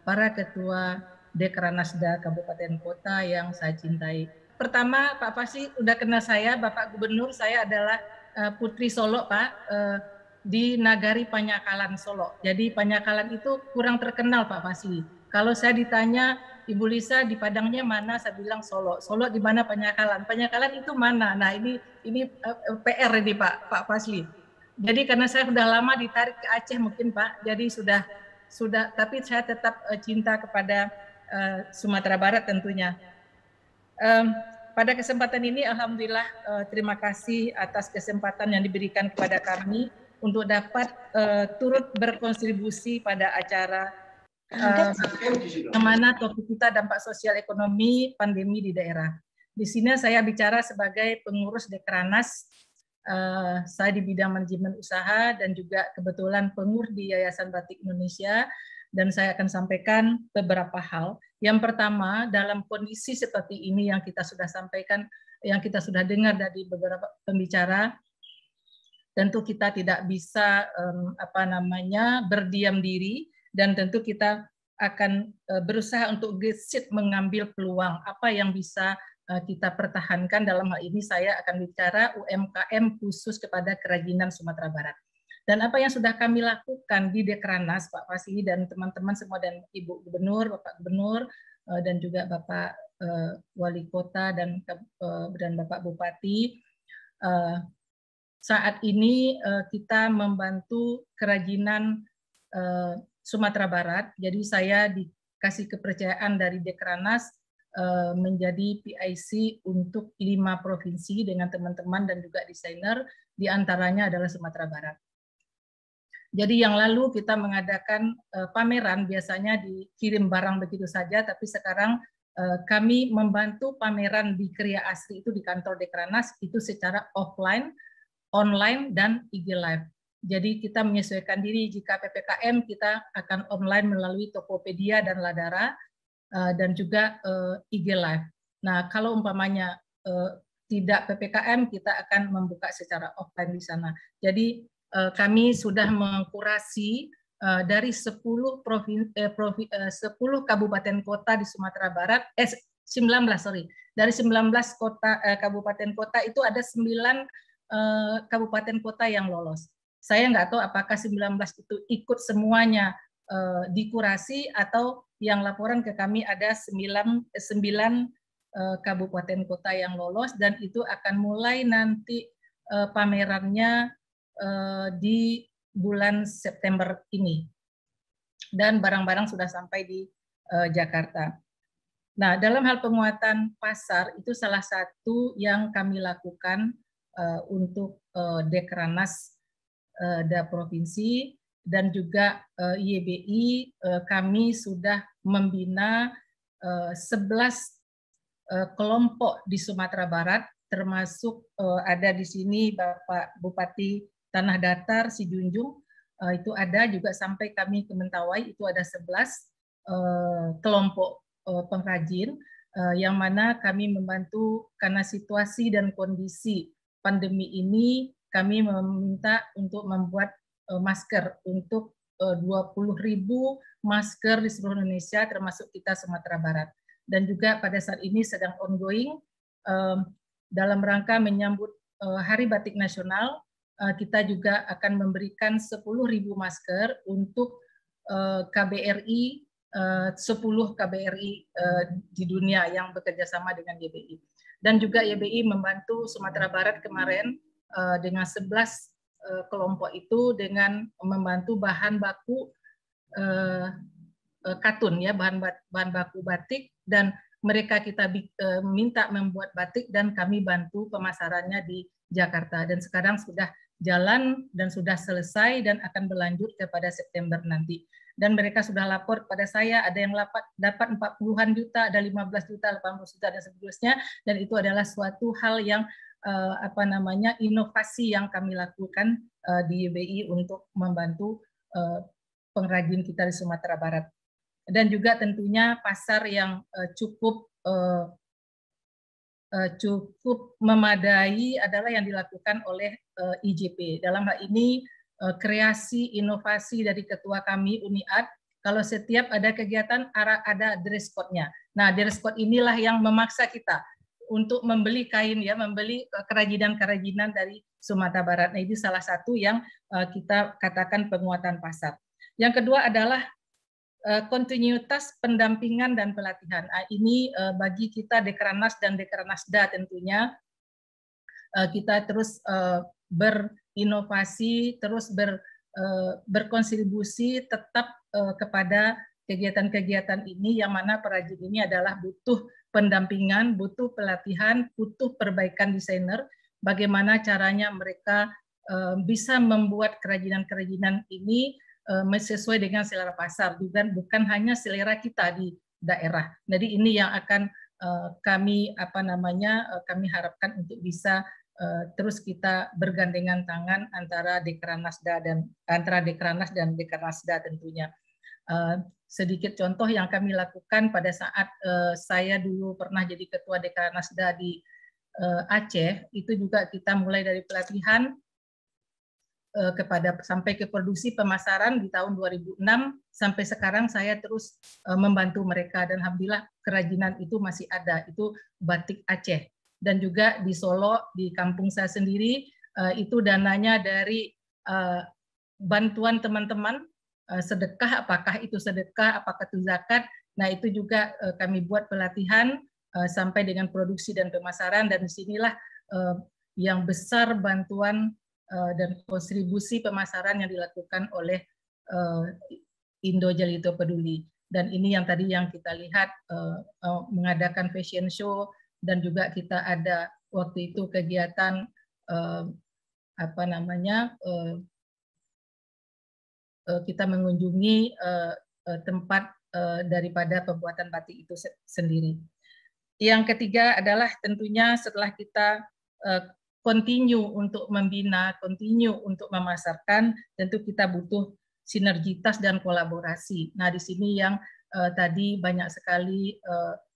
para Ketua Dekranasda Kabupaten Kota yang saya cintai. Pertama, Pak Fasli udah kenal saya, Bapak Gubernur. Saya adalah Putri Solo, Pak, di Nagari Panyakalan, Solo. Jadi Panyakalan itu kurang terkenal, Pak Fasli. Kalau saya ditanya, Ibu Lisa di Padangnya mana? Saya bilang Solo. Solo di mana Panyakalan? Panyakalan itu mana? Nah, ini PR ini Pak Fasli. Jadi karena saya sudah lama ditarik ke Aceh mungkin Pak. Jadi sudah tapi saya tetap cinta kepada Sumatera Barat tentunya. Pada kesempatan ini alhamdulillah terima kasih atas kesempatan yang diberikan kepada kami untuk dapat turut berkontribusi pada acara kemana topik kita dampak sosial ekonomi pandemi di daerah. Di sini saya bicara sebagai pengurus Dekranas, saya di bidang manajemen usaha dan juga kebetulan pengurus di Yayasan Batik Indonesia, dan saya akan sampaikan beberapa hal. Yang pertama, dalam kondisi seperti ini yang kita sudah sampaikan, yang kita sudah dengar dari beberapa pembicara, tentu kita tidak bisa berdiam diri, dan tentu kita akan berusaha untuk gesit mengambil peluang apa yang bisa kita pertahankan. Dalam hal ini saya akan bicara UMKM khusus kepada kerajinan Sumatera Barat. Dan apa yang sudah kami lakukan di Dekranas, Pak Fasli dan teman-teman semua, dan Ibu Gubernur, Bapak Gubernur, dan juga Bapak Wali Kota dan Bapak Bupati, saat ini kita membantu kerajinan Sumatera Barat. Jadi saya dikasih kepercayaan dari Dekranas menjadi PIC untuk 5 provinsi dengan teman-teman dan juga desainer, diantaranya adalah Sumatera Barat. Jadi yang lalu kita mengadakan pameran, biasanya dikirim barang begitu saja, tapi sekarang kami membantu pameran di Kriya Asri itu di kantor Dekranas, itu secara offline, online, dan IG Live. Jadi kita menyesuaikan diri, jika PPKM kita akan online melalui Tokopedia dan Ladara, dan juga IG Live. Nah, kalau umpamanya tidak PPKM, kita akan membuka secara offline di sana. Jadi kami sudah mengkurasi dari 10 kabupaten kota di Sumatera Barat, 19 dari 19 kota kabupaten kota itu ada 9 kabupaten kota yang lolos. Saya nggak tahu apakah 19 itu ikut semuanya dikurasi atau yang laporan ke kami ada 9 kabupaten kota yang lolos, dan itu akan mulai nanti pamerannya di bulan September ini, dan barang-barang sudah sampai di Jakarta. Nah, dalam hal penguatan pasar itu salah satu yang kami lakukan untuk Dekranas da Provinsi dan juga YBI. Kami sudah membina 11 kelompok di Sumatera Barat, termasuk ada di sini Bapak Bupati Tanah Datar Sijunjung, itu ada juga, sampai kami ke Mentawai itu ada 11 kelompok pengrajin, yang mana kami membantu karena situasi dan kondisi pandemi ini. Kami meminta untuk membuat masker untuk 20.000 masker di seluruh Indonesia, termasuk kita Sumatera Barat. Dan juga pada saat ini sedang ongoing dalam rangka menyambut Hari Batik Nasional, kita juga akan memberikan 10.000 masker untuk KBRI, 10 KBRI di dunia yang bekerja sama dengan YBI. Dan juga YBI membantu Sumatera Barat kemarin dengan 11 kelompok itu dengan membantu bahan baku katun, ya, bahan baku batik, dan mereka kita minta membuat batik dan kami bantu pemasarannya di Jakarta, dan sekarang sudah jalan dan sudah selesai dan akan berlanjut kepada September nanti. Dan mereka sudah lapor pada saya, ada yang dapat 40-an juta, ada 15 juta, 80 juta dan seterusnya, dan itu adalah suatu hal yang inovasi yang kami lakukan di YBI untuk membantu pengrajin kita di Sumatera Barat. Dan juga tentunya pasar yang cukup memadai adalah yang dilakukan oleh IJP. Dalam hal ini kreasi inovasi dari ketua kami UNIAD, kalau setiap ada kegiatan ada dress code-nya. Nah, dress code inilah yang memaksa kita untuk membeli kain, ya, membeli kerajinan-kerajinan dari Sumatera Barat. Nah, ini salah satu yang kita katakan penguatan pasar. Yang kedua adalah kontinuitas pendampingan dan pelatihan. Ini bagi kita Dekranas dan Dekranasda tentunya kita terus berinovasi, terus berkontribusi tetap kepada kegiatan-kegiatan ini, yang mana perajin ini adalah butuh pendampingan, butuh pelatihan, butuh perbaikan desainer, bagaimana caranya mereka bisa membuat kerajinan-kerajinan ini sesuai dengan selera pasar, juga bukan hanya selera kita di daerah. Jadi ini yang akan kami kami harapkan untuk bisa terus kita bergandengan tangan antara Dekranasda dan Dekranasda tentunya. Sedikit contoh yang kami lakukan pada saat saya dulu pernah jadi ketua Dekranasda di Aceh, itu juga kita mulai dari pelatihan kepada sampai ke produksi pemasaran di tahun 2006 sampai sekarang saya terus membantu mereka, dan alhamdulillah kerajinan itu masih ada, itu batik Aceh. Dan juga di Solo, di kampung saya sendiri, itu dananya dari bantuan teman-teman, sedekah, apakah itu sedekah, apakah itu zakat. Nah, itu juga kami buat pelatihan sampai dengan produksi dan pemasaran, dan disinilah yang besar bantuan dan kontribusi pemasaran yang dilakukan oleh Indo Jalito Peduli. Dan ini yang tadi yang kita lihat mengadakan fashion show, dan juga kita ada waktu itu kegiatan kita mengunjungi tempat daripada pembuatan batik itu sendiri. Yang ketiga adalah tentunya setelah kita continue untuk membina, continue untuk memasarkan, tentu kita butuh sinergitas dan kolaborasi. Nah, di sini yang tadi banyak sekali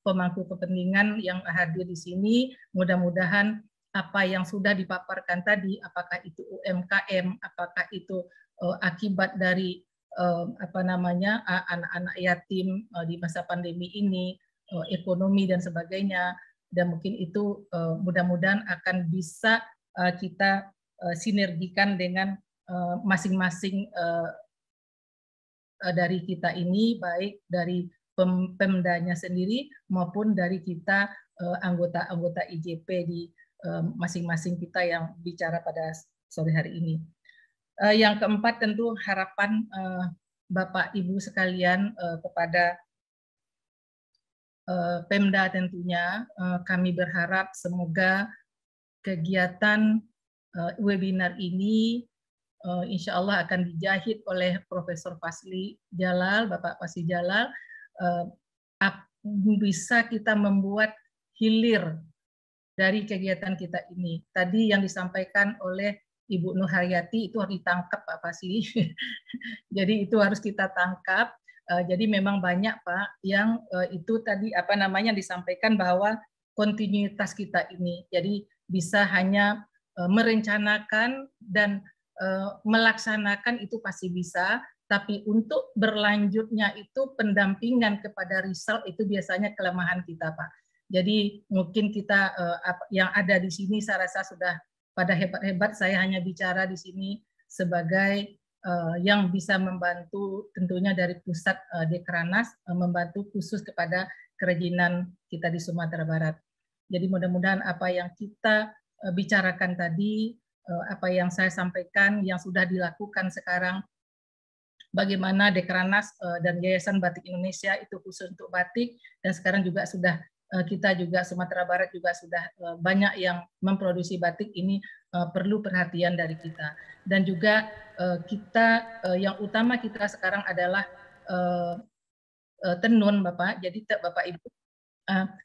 pemangku kepentingan yang hadir di sini. Mudah-mudahan apa yang sudah dipaparkan tadi, apakah itu UMKM, apakah itu akibat dari anak-anak yatim di masa pandemi ini, ekonomi dan sebagainya, dan mungkin itu mudah-mudahan akan bisa kita sinergikan dengan masing-masing dari kita ini, baik dari Pemdanya sendiri maupun dari kita anggota-anggota IJP di masing-masing kita yang bicara pada sore hari ini. Yang keempat tentu harapan Bapak Ibu sekalian kepada Pemda tentunya, kami berharap semoga kegiatan webinar ini insya Allah akan dijahit oleh Profesor Fasli Jalal, Bapak Fasli Jalal, bisa kita membuat hilir dari kegiatan kita ini. Tadi yang disampaikan oleh Ibu Nur Haryati itu harus ditangkap Pak Fasli. Jadi itu harus kita tangkap. Jadi memang banyak Pak yang itu tadi disampaikan bahwa kontinuitas kita ini. Jadi bisa hanya merencanakan dan melaksanakan itu pasti bisa, tapi untuk berlanjutnya itu pendampingan kepada result itu biasanya kelemahan kita Pak. Jadi mungkin kita yang ada di sini saya rasa sudah pada hebat-hebat, saya hanya bicara di sini sebagai yang bisa membantu tentunya dari pusat Dekranas, membantu khusus kepada kerajinan kita di Sumatera Barat. Jadi mudah-mudahan apa yang kita bicarakan tadi, apa yang saya sampaikan, yang sudah dilakukan sekarang, bagaimana Dekranas dan Yayasan Batik Indonesia itu khusus untuk batik, dan sekarang juga sudah kita juga Sumatera Barat juga sudah banyak yang memproduksi batik, ini perlu perhatian dari kita. Dan juga kita yang utama kita sekarang adalah tenun Bapak. Jadi Bapak Ibu,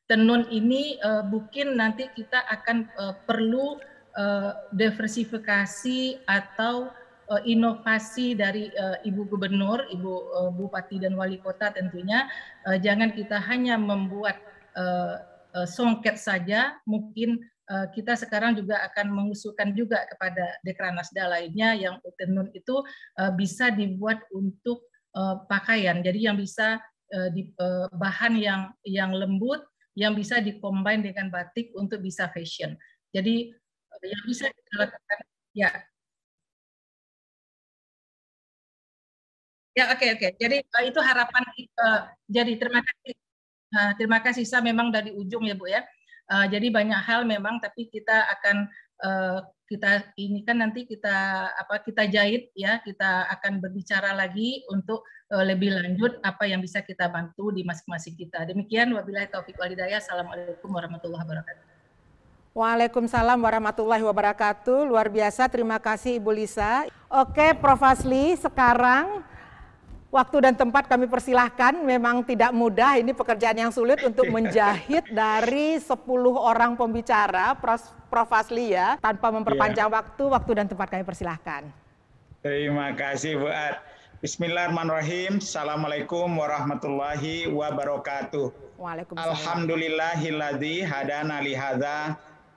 tenun ini mungkin nanti kita akan perlu diversifikasi atau inovasi dari Ibu Gubernur, Ibu Bupati dan Wali Kota tentunya. Jangan kita hanya membuat songket saja, mungkin kita sekarang juga akan mengusulkan juga kepada Dekranasda lainnya yang tenun itu bisa dibuat untuk pakaian. Jadi yang bisa bahan yang lembut, yang bisa dikombin dengan batik untuk bisa fashion. Jadi yang bisa kita lakukan, ya. Ya, oke. Jadi itu harapan. Jadi terima kasih. Saya memang dari ujung ya Bu ya. Jadi banyak hal memang, tapi kita akan kita ini kan nanti kita jahit ya. Kita akan berbicara lagi untuk lebih lanjut apa yang bisa kita bantu di masing-masing kita. Demikian, wabillahi taufiq wal hidayah. Assalamualaikum warahmatullahi wabarakatuh. Waalaikumsalam warahmatullahi wabarakatuh. Luar biasa, terima kasih Ibu Lisa. Oke, Prof. Fasli, sekarang waktu dan tempat kami persilahkan. Memang tidak mudah, ini pekerjaan yang sulit untuk menjahit dari 10 orang pembicara, Prof. Fasli ya. Tanpa memperpanjang waktu dan tempat kami persilahkan. Terima kasih Bu Ad. Bismillahirrahmanirrahim. Assalamualaikum warahmatullahi wabarakatuh. Waalaikumsalam. Alhamdulillahilladzi hadana lihadza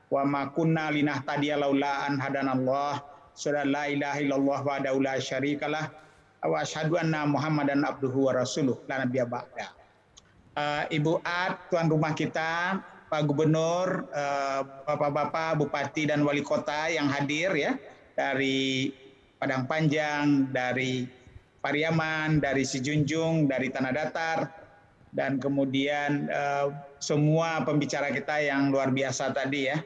wa ma kunna linahtadiya laula an hadanallah. Syada la ilaha illallah wahdahu la syarikalah. Wa asyhadu anna Muhammadan abduhu wa rasuluh la nabiyya ba'da. Ibu Ad, tuan rumah kita, Pak Gubernur, Bapak-bapak, Bupati dan Wali Kota yang hadir ya, dari Padang Panjang, dari Pariaman, dari Sijunjung, dari Tanah Datar, dan kemudian semua pembicara kita yang luar biasa tadi ya,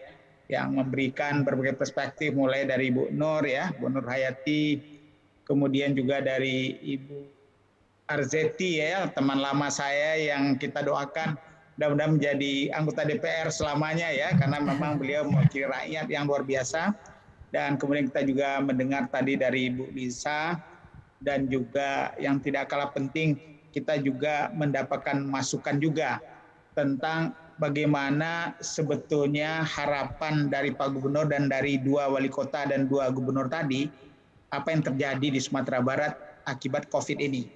yang memberikan berbagai perspektif, mulai dari Bu Nur ya, Bu Nur Hayati, kemudian juga dari Ibu Arzeti ya, teman lama saya yang kita doakan mudah-mudahan menjadi anggota DPR selamanya ya, karena memang beliau mewakili rakyat yang luar biasa. Dan kemudian kita juga mendengar tadi dari Ibu Lisa, dan juga yang tidak kalah penting kita juga mendapatkan masukan juga tentang bagaimana sebetulnya harapan dari Pak Gubernur dan dari 2 wali kota dan 2 gubernur tadi, apa yang terjadi di Sumatera Barat akibat COVID ini.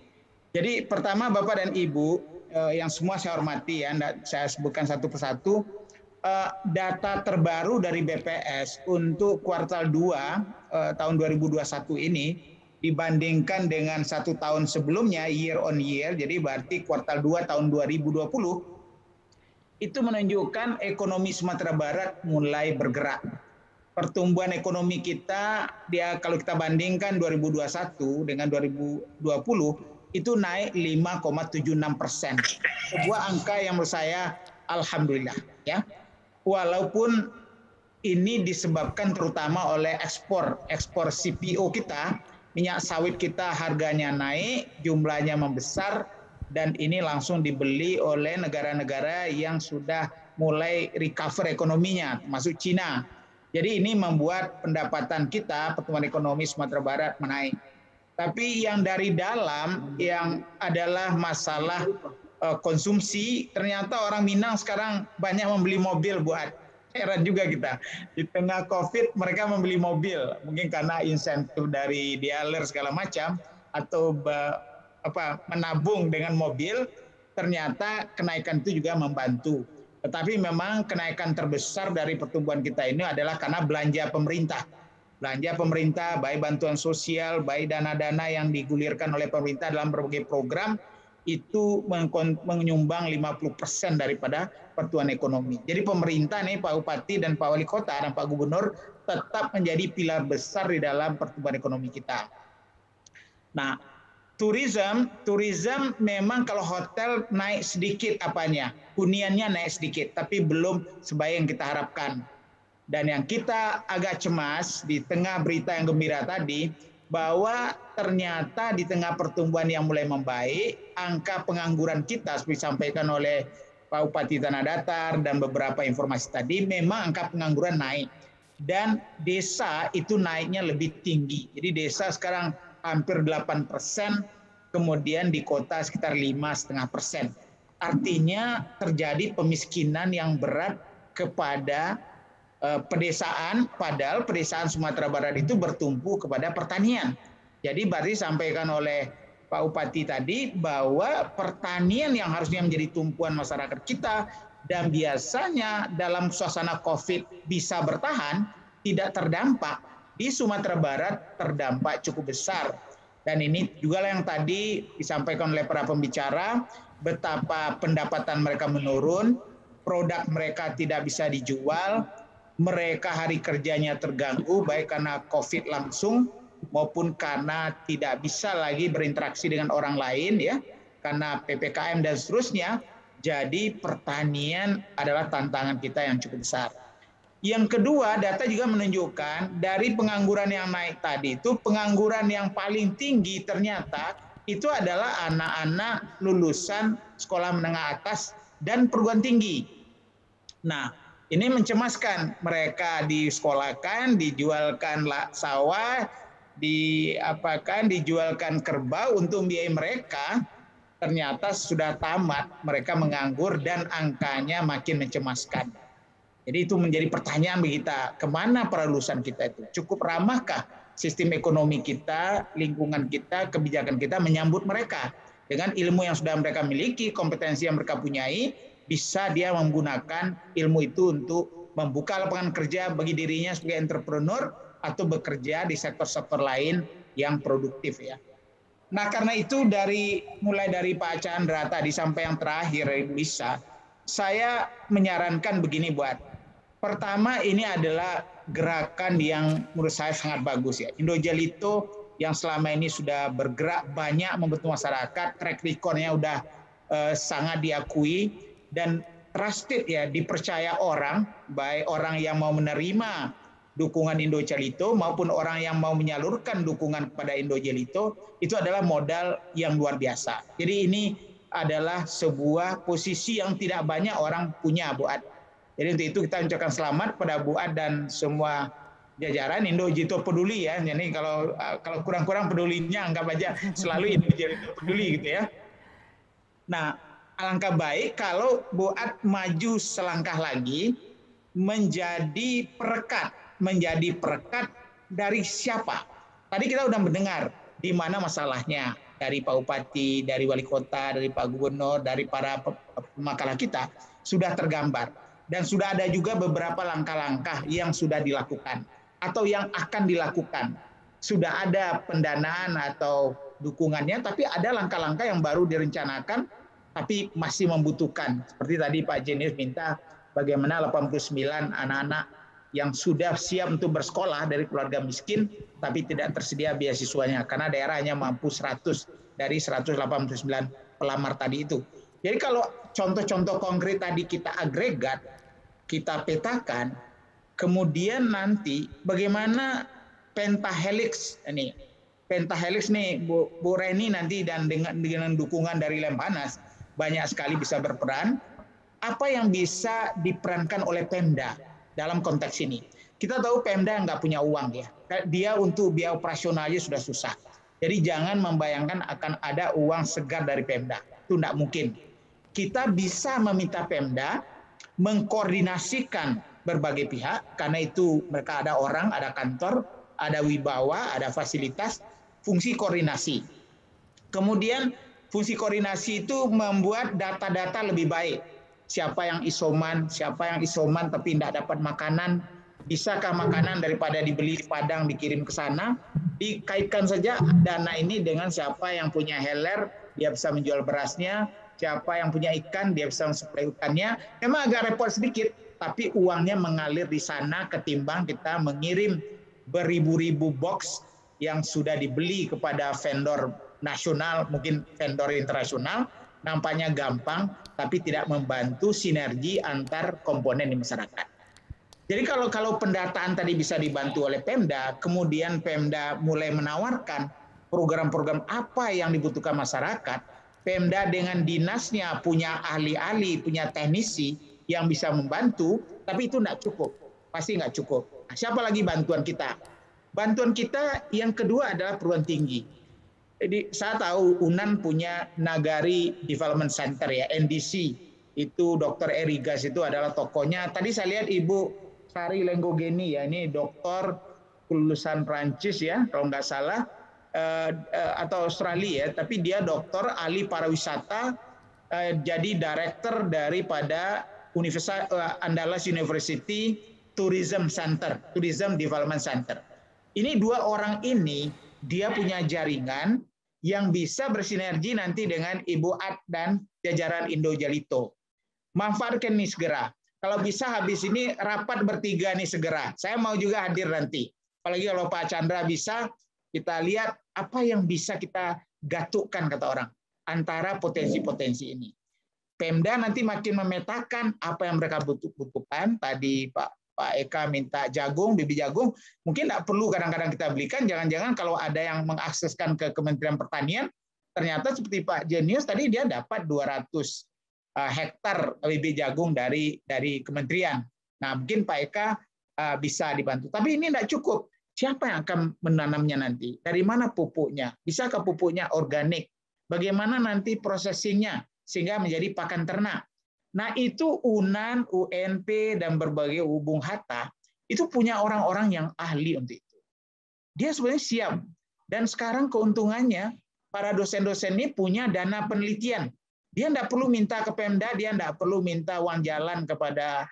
Jadi pertama Bapak dan Ibu, yang semua saya hormati ya, saya sebutkan satu persatu. Data terbaru dari BPS untuk kuartal 2 tahun 2021 ini dibandingkan dengan 1 tahun sebelumnya year on year, jadi berarti kuartal 2 tahun 2020 itu menunjukkan ekonomi Sumatera Barat mulai bergerak. Pertumbuhan ekonomi kita kalau kita bandingkan 2021 dengan 2020 itu naik 5,76%. Sebuah angka yang menurut saya alhamdulillah ya. Walaupun ini disebabkan terutama oleh ekspor CPO kita, minyak sawit kita harganya naik, jumlahnya membesar, dan ini langsung dibeli oleh negara-negara yang sudah mulai recover ekonominya, termasuk Cina. Jadi ini membuat pendapatan kita, pertumbuhan ekonomi Sumatera Barat menaik. Tapi yang dari dalam yang adalah masalah konsumsi, ternyata orang Minang sekarang banyak membeli mobil buat. Heran juga kita. Di tengah COVID mereka membeli mobil, mungkin karena insentif dari dealer segala macam, atau menabung dengan mobil, ternyata kenaikan itu juga membantu. Tetapi memang kenaikan terbesar dari pertumbuhan kita ini adalah karena belanja pemerintah. Belanja pemerintah, baik bantuan sosial, baik dana-dana yang digulirkan oleh pemerintah dalam berbagai program, itu menyumbang 50% daripada pertumbuhan ekonomi. Jadi pemerintah nih, Pak Bupati dan Pak Wali Kota dan Pak Gubernur tetap menjadi pilar besar di dalam pertumbuhan ekonomi kita. Nah, tourism memang kalau hotel naik sedikit huniannya naik sedikit, tapi belum sebaik yang kita harapkan. Dan yang kita agak cemas di tengah berita yang gembira tadi, bahwa ternyata di tengah pertumbuhan yang mulai membaik, angka pengangguran kita seperti disampaikan oleh Pak Bupati Tanah Datar dan beberapa informasi tadi, memang angka pengangguran naik. Dan desa itu naiknya lebih tinggi. Jadi desa sekarang hampir 8%, kemudian di kota sekitar 5,5%. Artinya terjadi pemiskinan yang berat kepada pedesaan, padahal pedesaan Sumatera Barat itu bertumpu kepada pertanian. Jadi berarti disampaikan oleh Pak Bupati tadi bahwa pertanian yang harusnya menjadi tumpuan masyarakat kita dan biasanya dalam suasana COVID bisa bertahan, tidak terdampak. Di Sumatera Barat terdampak cukup besar. Dan ini juga yang tadi disampaikan oleh para pembicara, betapa pendapatan mereka menurun, produk mereka tidak bisa dijual, mereka hari kerjanya terganggu, baik karena COVID langsung, maupun karena tidak bisa lagi berinteraksi dengan orang lain, ya, karena PPKM dan seterusnya. Jadi pertanian adalah tantangan kita yang cukup besar. Yang kedua, data juga menunjukkan dari pengangguran yang naik tadi itu, pengangguran yang paling tinggi ternyata itu adalah anak-anak lulusan sekolah menengah atas dan perguruan tinggi. Nah, ini mencemaskan. Mereka disekolahkan, dijualkan sawah, dijualkan kerbau untuk biaya mereka. Ternyata sudah tamat, mereka menganggur dan angkanya makin mencemaskan. Jadi itu menjadi pertanyaan bagi kita, kemana para lulusan kita itu? Cukup ramahkah sistem ekonomi kita, lingkungan kita, kebijakan kita menyambut mereka? Dengan ilmu yang sudah mereka miliki, kompetensi yang mereka punyai, bisa dia menggunakan ilmu itu untuk membuka lapangan kerja bagi dirinya sebagai entrepreneur atau bekerja di sektor-sektor lain yang produktif, ya. Nah, karena itu mulai dari Pak Chandra tadi sampai yang terakhir Ibu Lisa, saya menyarankan begini pertama, ini adalah gerakan yang menurut saya sangat bagus, ya. Indojelito yang selama ini sudah bergerak banyak membantu masyarakat, track record-nya udah sangat diakui dan trusted, ya, dipercaya orang, baik orang yang mau menerima dukungan Indojelito maupun orang yang mau menyalurkan dukungan kepada Indojelito, itu adalah modal yang luar biasa. Jadi ini adalah sebuah posisi yang tidak banyak orang punya, Bu Ad. Jadi untuk itu kita ucapkan selamat pada Bu Ad dan semua jajaran Indojelito peduli, ya. Jadi kalau kurang-kurang pedulinya anggap aja selalu Indojelito peduli gitu, ya. Nah, alangkah baik kalau Bu Ad maju selangkah lagi menjadi perekat dari siapa? Tadi kita sudah mendengar di mana masalahnya. dari Pak Bupati, dari Wali Kota, dari Pak Gubernur, dari para pemakalah kita sudah tergambar. Dan sudah ada juga beberapa langkah-langkah yang sudah dilakukan atau yang akan dilakukan. Sudah ada pendanaan atau dukungannya, tapi ada langkah-langkah yang baru direncanakan, tapi masih membutuhkan. Seperti tadi Pak Jenius minta bagaimana 89 anak-anak yang sudah siap untuk bersekolah dari keluarga miskin, tapi tidak tersedia beasiswanya, karena daerah hanya mampu 100 dari 189 pelamar tadi itu. Jadi kalau contoh-contoh konkret tadi kita agregat, kita petakan, kemudian nanti bagaimana pentahelix ini, pentahelix nih Bu Reni nanti dan dengan dukungan dari Lemhanas banyak sekali bisa berperan. Apa yang bisa diperankan oleh Pemda dalam konteks ini? Kita tahu Pemda nggak punya uang ya, dia untuk biaya operasionalnya sudah susah. Jadi jangan membayangkan akan ada uang segar dari Pemda, itu nggak mungkin. Kita bisa meminta Pemda mengkoordinasikan berbagai pihak, karena itu mereka ada orang, ada kantor, ada wibawa, ada fasilitas, fungsi koordinasi. Kemudian fungsi koordinasi itu membuat data-data lebih baik. Siapa yang isoman tapi tidak dapat makanan, bisakah makanan daripada dibeli di Padang dikirim ke sana, dikaitkan saja dana ini dengan siapa yang punya heller, dia bisa menjual berasnya, siapa yang punya ikan, dia bisa mensuplai ikannya. Memang agak repot sedikit, tapi uangnya mengalir di sana ketimbang kita mengirim beribu-ribu box yang sudah dibeli kepada vendor nasional, mungkin vendor internasional, nampaknya gampang, tapi tidak membantu sinergi antar komponen di masyarakat. Jadi kalau pendataan tadi bisa dibantu oleh Pemda, kemudian Pemda mulai menawarkan program-program apa yang dibutuhkan masyarakat, Pemda dengan dinasnya punya ahli-ahli, punya teknisi yang bisa membantu, tapi itu tidak cukup, pasti nggak cukup. Nah, siapa lagi bantuan kita? Bantuan kita yang kedua adalah perguruan tinggi. Jadi saya tahu UNAN punya Nagari Development Center ya, NDC. Itu Dr. Erigas itu adalah tokonya. Tadi saya lihat Ibu Sari Lenggogeni ya, ini dokter lulusan Prancis ya, kalau nggak salah, atau Australia ya, tapi dia dokter ahli pariwisata, jadi director daripada Universitas Andalas University Tourism Center, Tourism Development Center. Ini dua orang ini dia punya jaringan yang bisa bersinergi nanti dengan Ibu Ad dan jajaran Indo Jalito. Manfaatkan nih segera. Kalau bisa habis ini rapat bertiga nih segera. Saya mau juga hadir nanti. Apalagi kalau Pak Chandra bisa, kita lihat apa yang bisa kita gatukkan kata orang antara potensi-potensi ini. Pemda nanti makin memetakan apa yang mereka butuhkan. Tadi Pak Eka minta jagung, bibit jagung, mungkin tidak perlu kadang-kadang kita belikan, jangan-jangan kalau ada yang mengakseskan ke Kementerian Pertanian, ternyata seperti Pak Jenius tadi dia dapat 200 hektar bibit jagung dari Kementerian. Nah, mungkin Pak Eka bisa dibantu. Tapi ini tidak cukup. Siapa yang akan menanamnya nanti? Dari mana pupuknya? Bisakah pupuknya organik? Bagaimana nanti prosesinya sehingga menjadi pakan ternak? Nah, itu UNAN, UNP, dan berbagai hubung hatta, itu punya orang-orang yang ahli untuk itu. Dia sebenarnya siap. Dan sekarang keuntungannya, para dosen-dosen ini punya dana penelitian. Dia tidak perlu minta ke Pemda, dia tidak perlu minta uang jalan kepada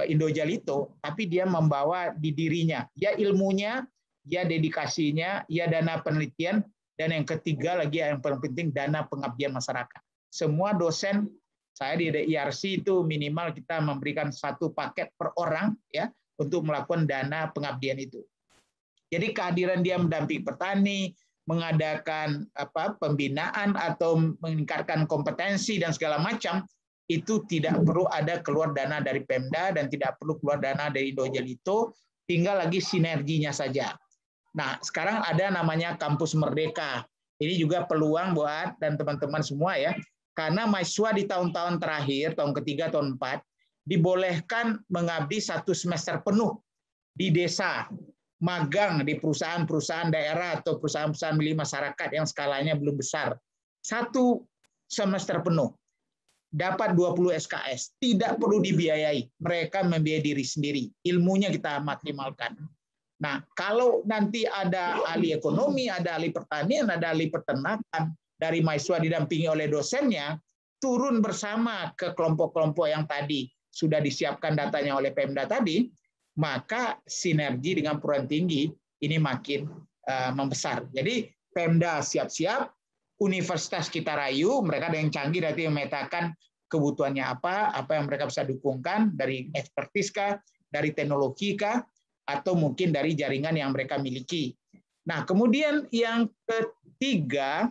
Indo Jalito, tapi dia membawa di dirinya. Ya ilmunya, ya dedikasinya, ya dana penelitian, dan yang ketiga lagi yang paling penting, dana pengabdian masyarakat. Semua dosen, saya di IRC itu minimal kita memberikan 1 paket per orang ya untuk melakukan dana pengabdian itu. Jadi kehadiran dia mendampingi petani, mengadakan pembinaan atau meningkatkan kompetensi dan segala macam, itu tidak perlu ada keluar dana dari Pemda dan tidak perlu keluar dana dari Indo Jalito, tinggal lagi sinerginya saja. Nah, sekarang ada namanya Kampus Merdeka. Ini juga peluang buat dan teman-teman semua ya. Karena mahasiswa di tahun-tahun terakhir, tahun ketiga, tahun 4, dibolehkan mengabdi 1 semester penuh di desa, magang di perusahaan-perusahaan daerah atau perusahaan-perusahaan milik masyarakat yang skalanya belum besar. 1 semester penuh, dapat 20 SKS, tidak perlu dibiayai, mereka membiayai diri sendiri, ilmunya kita maksimalkan. Nah, kalau nanti ada ahli ekonomi, ada ahli pertanian, ada ahli peternakan, dari mahasiswa didampingi oleh dosennya, turun bersama ke kelompok-kelompok yang tadi sudah disiapkan datanya oleh Pemda tadi, maka sinergi dengan perguruan tinggi ini makin membesar. Jadi Pemda siap-siap, universitas kita rayu, mereka ada yang canggih, nanti yang memetakan kebutuhannya apa yang mereka bisa dukungkan dari ekspertis kah, dari teknologi kah, atau mungkin dari jaringan yang mereka miliki. Nah, kemudian yang ketiga,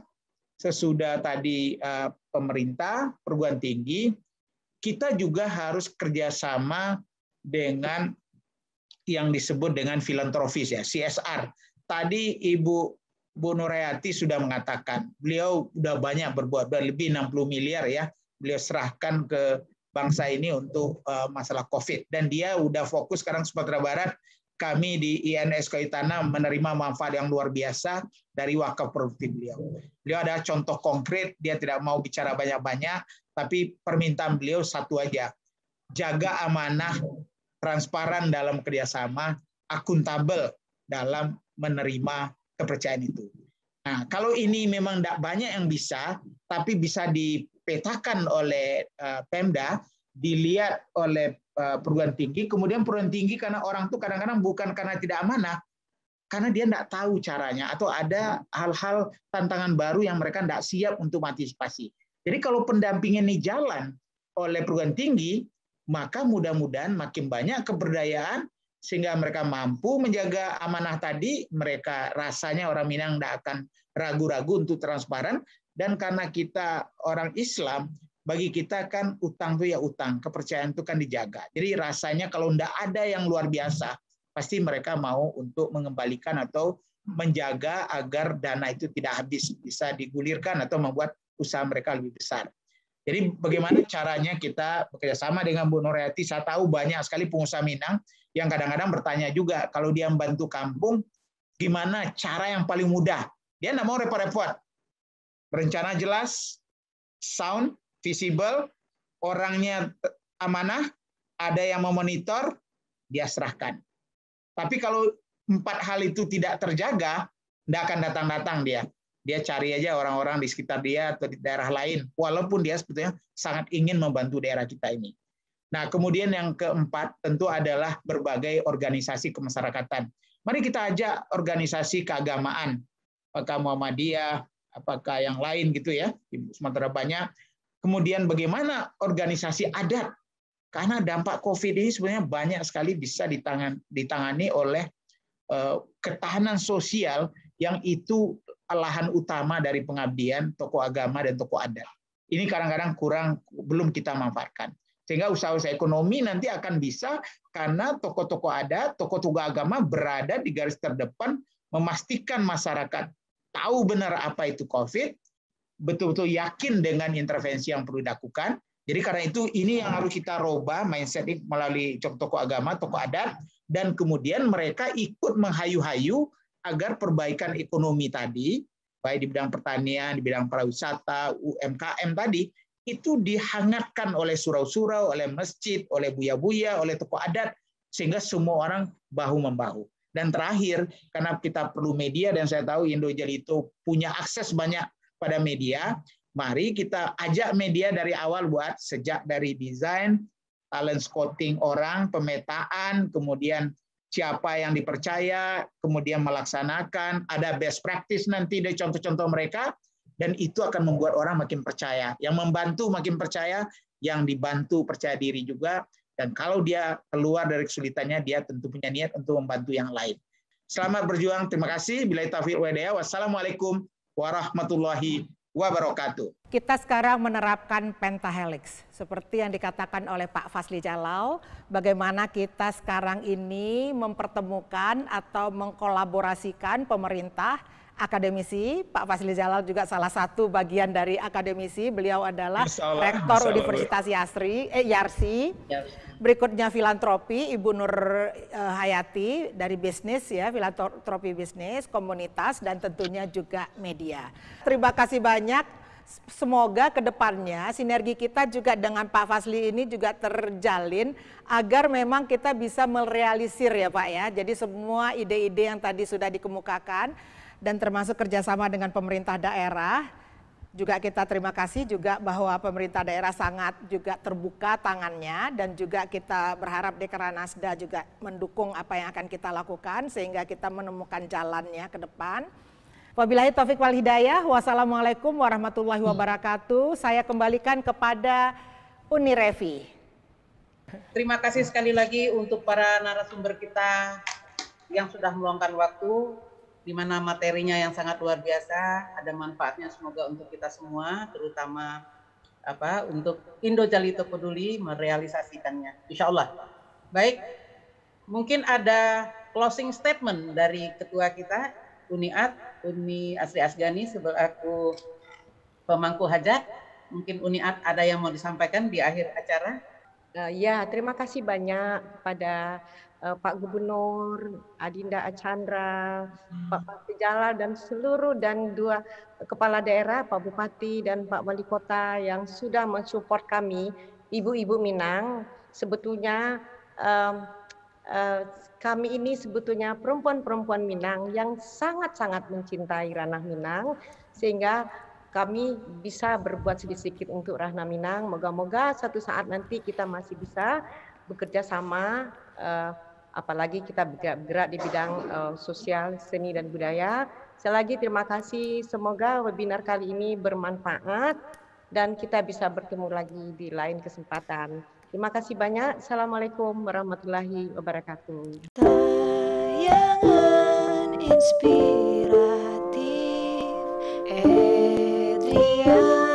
sesudah tadi pemerintah, perguruan tinggi, kita juga harus kerjasama dengan yang disebut dengan filantropis ya, CSR. Tadi Ibu Bu Nurhayati sudah mengatakan, beliau sudah banyak berbuat, lebih 60 miliar ya, beliau serahkan ke bangsa ini untuk masalah COVID. Dan dia udah fokus sekarang Sumatera Barat, kami di INS Kehutanan menerima manfaat yang luar biasa dari wakaf produktif beliau. Beliau ada contoh konkret, dia tidak mau bicara banyak-banyak, tapi permintaan beliau satu aja, jaga amanah, transparan dalam kerjasama, akuntabel dalam menerima kepercayaan itu. Nah, kalau ini memang tidak banyak yang bisa, tapi bisa dipetakan oleh Pemda, dilihat oleh perguruan tinggi, kemudian perguruan tinggi karena orang itu kadang-kadang bukan karena tidak amanah, karena dia tidak tahu caranya, atau ada hal-hal tantangan baru yang mereka tidak siap untuk mengantisipasi. Jadi kalau pendampingan ini jalan oleh perguruan tinggi, maka mudah-mudahan makin banyak keberdayaan, sehingga mereka mampu menjaga amanah tadi, mereka rasanya orang Minang tidak akan ragu-ragu untuk transparan, dan karena kita orang Islam, bagi kita kan utang itu ya utang, kepercayaan itu kan dijaga. Jadi rasanya kalau tidak ada yang luar biasa, pasti mereka mau untuk mengembalikan atau menjaga agar dana itu tidak habis, bisa digulirkan atau membuat usaha mereka lebih besar. Jadi bagaimana caranya kita bekerjasama dengan Bu Nurhayati? Saya tahu banyak sekali pengusaha Minang yang kadang-kadang bertanya juga, kalau dia membantu kampung, gimana cara yang paling mudah? Dia tidak mau repot-repot. Berencana jelas, sound, visible, orangnya amanah, ada yang memonitor, dia serahkan. Tapi kalau 4 hal itu tidak terjaga, tidak akan datang-datang dia. Dia cari aja orang-orang di sekitar dia atau di daerah lain, walaupun dia sebetulnya sangat ingin membantu daerah kita ini. Nah, kemudian yang keempat tentu adalah berbagai organisasi kemasyarakatan. Mari kita ajak organisasi keagamaan, apakah Muhammadiyah, apakah yang lain gitu ya, di Sumatera banyak. Kemudian bagaimana organisasi adat, karena dampak COVID ini sebenarnya banyak sekali bisa ditangani oleh ketahanan sosial yang itu lahan utama dari pengabdian tokoh agama dan tokoh adat. Ini kadang-kadang belum kita manfaatkan. Sehingga usaha-usaha ekonomi nanti akan bisa karena tokoh-tokoh adat, tokoh-tokoh agama berada di garis terdepan memastikan masyarakat tahu benar apa itu COVID, betul-betul yakin dengan intervensi yang perlu dilakukan. Jadi karena itu ini yang harus kita rubah mindset melalui tokoh agama, tokoh adat, dan kemudian mereka ikut menghayu-hayu agar perbaikan ekonomi tadi, baik di bidang pertanian, di bidang pariwisata, UMKM tadi, itu dihangatkan oleh surau-surau, oleh masjid, oleh buya-buya, oleh tokoh adat, sehingga semua orang bahu-membahu. Dan terakhir, karena kita perlu media, dan saya tahu Indojali itu punya akses banyak pada media, mari kita ajak media dari awal buat sejak dari desain, talent scouting orang, pemetaan, kemudian siapa yang dipercaya, kemudian melaksanakan, ada best practice nanti dari contoh-contoh mereka, dan itu akan membuat orang makin percaya. Yang membantu makin percaya, yang dibantu percaya diri juga, dan kalau dia keluar dari kesulitannya, dia tentu punya niat untuk membantu yang lain. Selamat berjuang, terima kasih. Billahi taufiq wal hidayah. Wassalamualaikum warahmatullahi wabarakatuh. Kita sekarang menerapkan pentahelix seperti yang dikatakan oleh Pak Fazli Jalal, bagaimana kita sekarang ini mempertemukan atau mengkolaborasikan pemerintah, akademisi. Pak Fazli Jalal juga salah satu bagian dari akademisi, beliau adalah Rektor Universitas Yarsi. Berikutnya filantropi, Ibu Nur Hayati dari bisnis ya, filantropi bisnis, komunitas, dan tentunya juga media. Terima kasih banyak. Semoga ke depannya sinergi kita juga dengan Pak Fazli ini juga terjalin agar memang kita bisa merealisir ya Pak ya. Jadi semua ide-ide yang tadi sudah dikemukakan dan termasuk kerjasama dengan pemerintah daerah juga kita terima kasih juga bahwa pemerintah daerah sangat juga terbuka tangannya, dan juga kita berharap Dekranasda juga mendukung apa yang akan kita lakukan sehingga kita menemukan jalannya ke depan. Wabillahi taufik wal hidayah. Wassalamualaikum warahmatullahi wabarakatuh. Saya kembalikan kepada Uni Revi. Terima kasih sekali lagi untuk para narasumber kita yang sudah meluangkan waktu, di mana materinya yang sangat luar biasa, ada manfaatnya semoga untuk kita semua, terutama untuk Indo Jalito Peduli merealisasikannya, insya Allah. Baik, mungkin ada closing statement dari ketua kita, Uni Asri Asgani, selaku pemangku hajat. Mungkin Uni ada yang mau disampaikan di akhir acara? Ya, terima kasih banyak pada Pak Gubernur, Adinda Archandra, Pak Bupati Jalal, dan seluruh dan dua kepala daerah, Pak Bupati dan Pak Wali Kota yang sudah mensupport kami, ibu-ibu Minang. Sebetulnya kami ini sebetulnya perempuan-perempuan Minang yang sangat-sangat mencintai ranah Minang, sehingga kami bisa berbuat sedikit untuk ranah Minang. Moga-moga suatu saat nanti kita masih bisa bekerja sama, apalagi kita bergerak di bidang sosial, seni dan budaya. Sekali lagi terima kasih, semoga webinar kali ini bermanfaat dan kita bisa bertemu lagi di lain kesempatan. Terima kasih banyak. Assalamualaikum warahmatullahi wabarakatuh. Tayangan inspiratif Edrian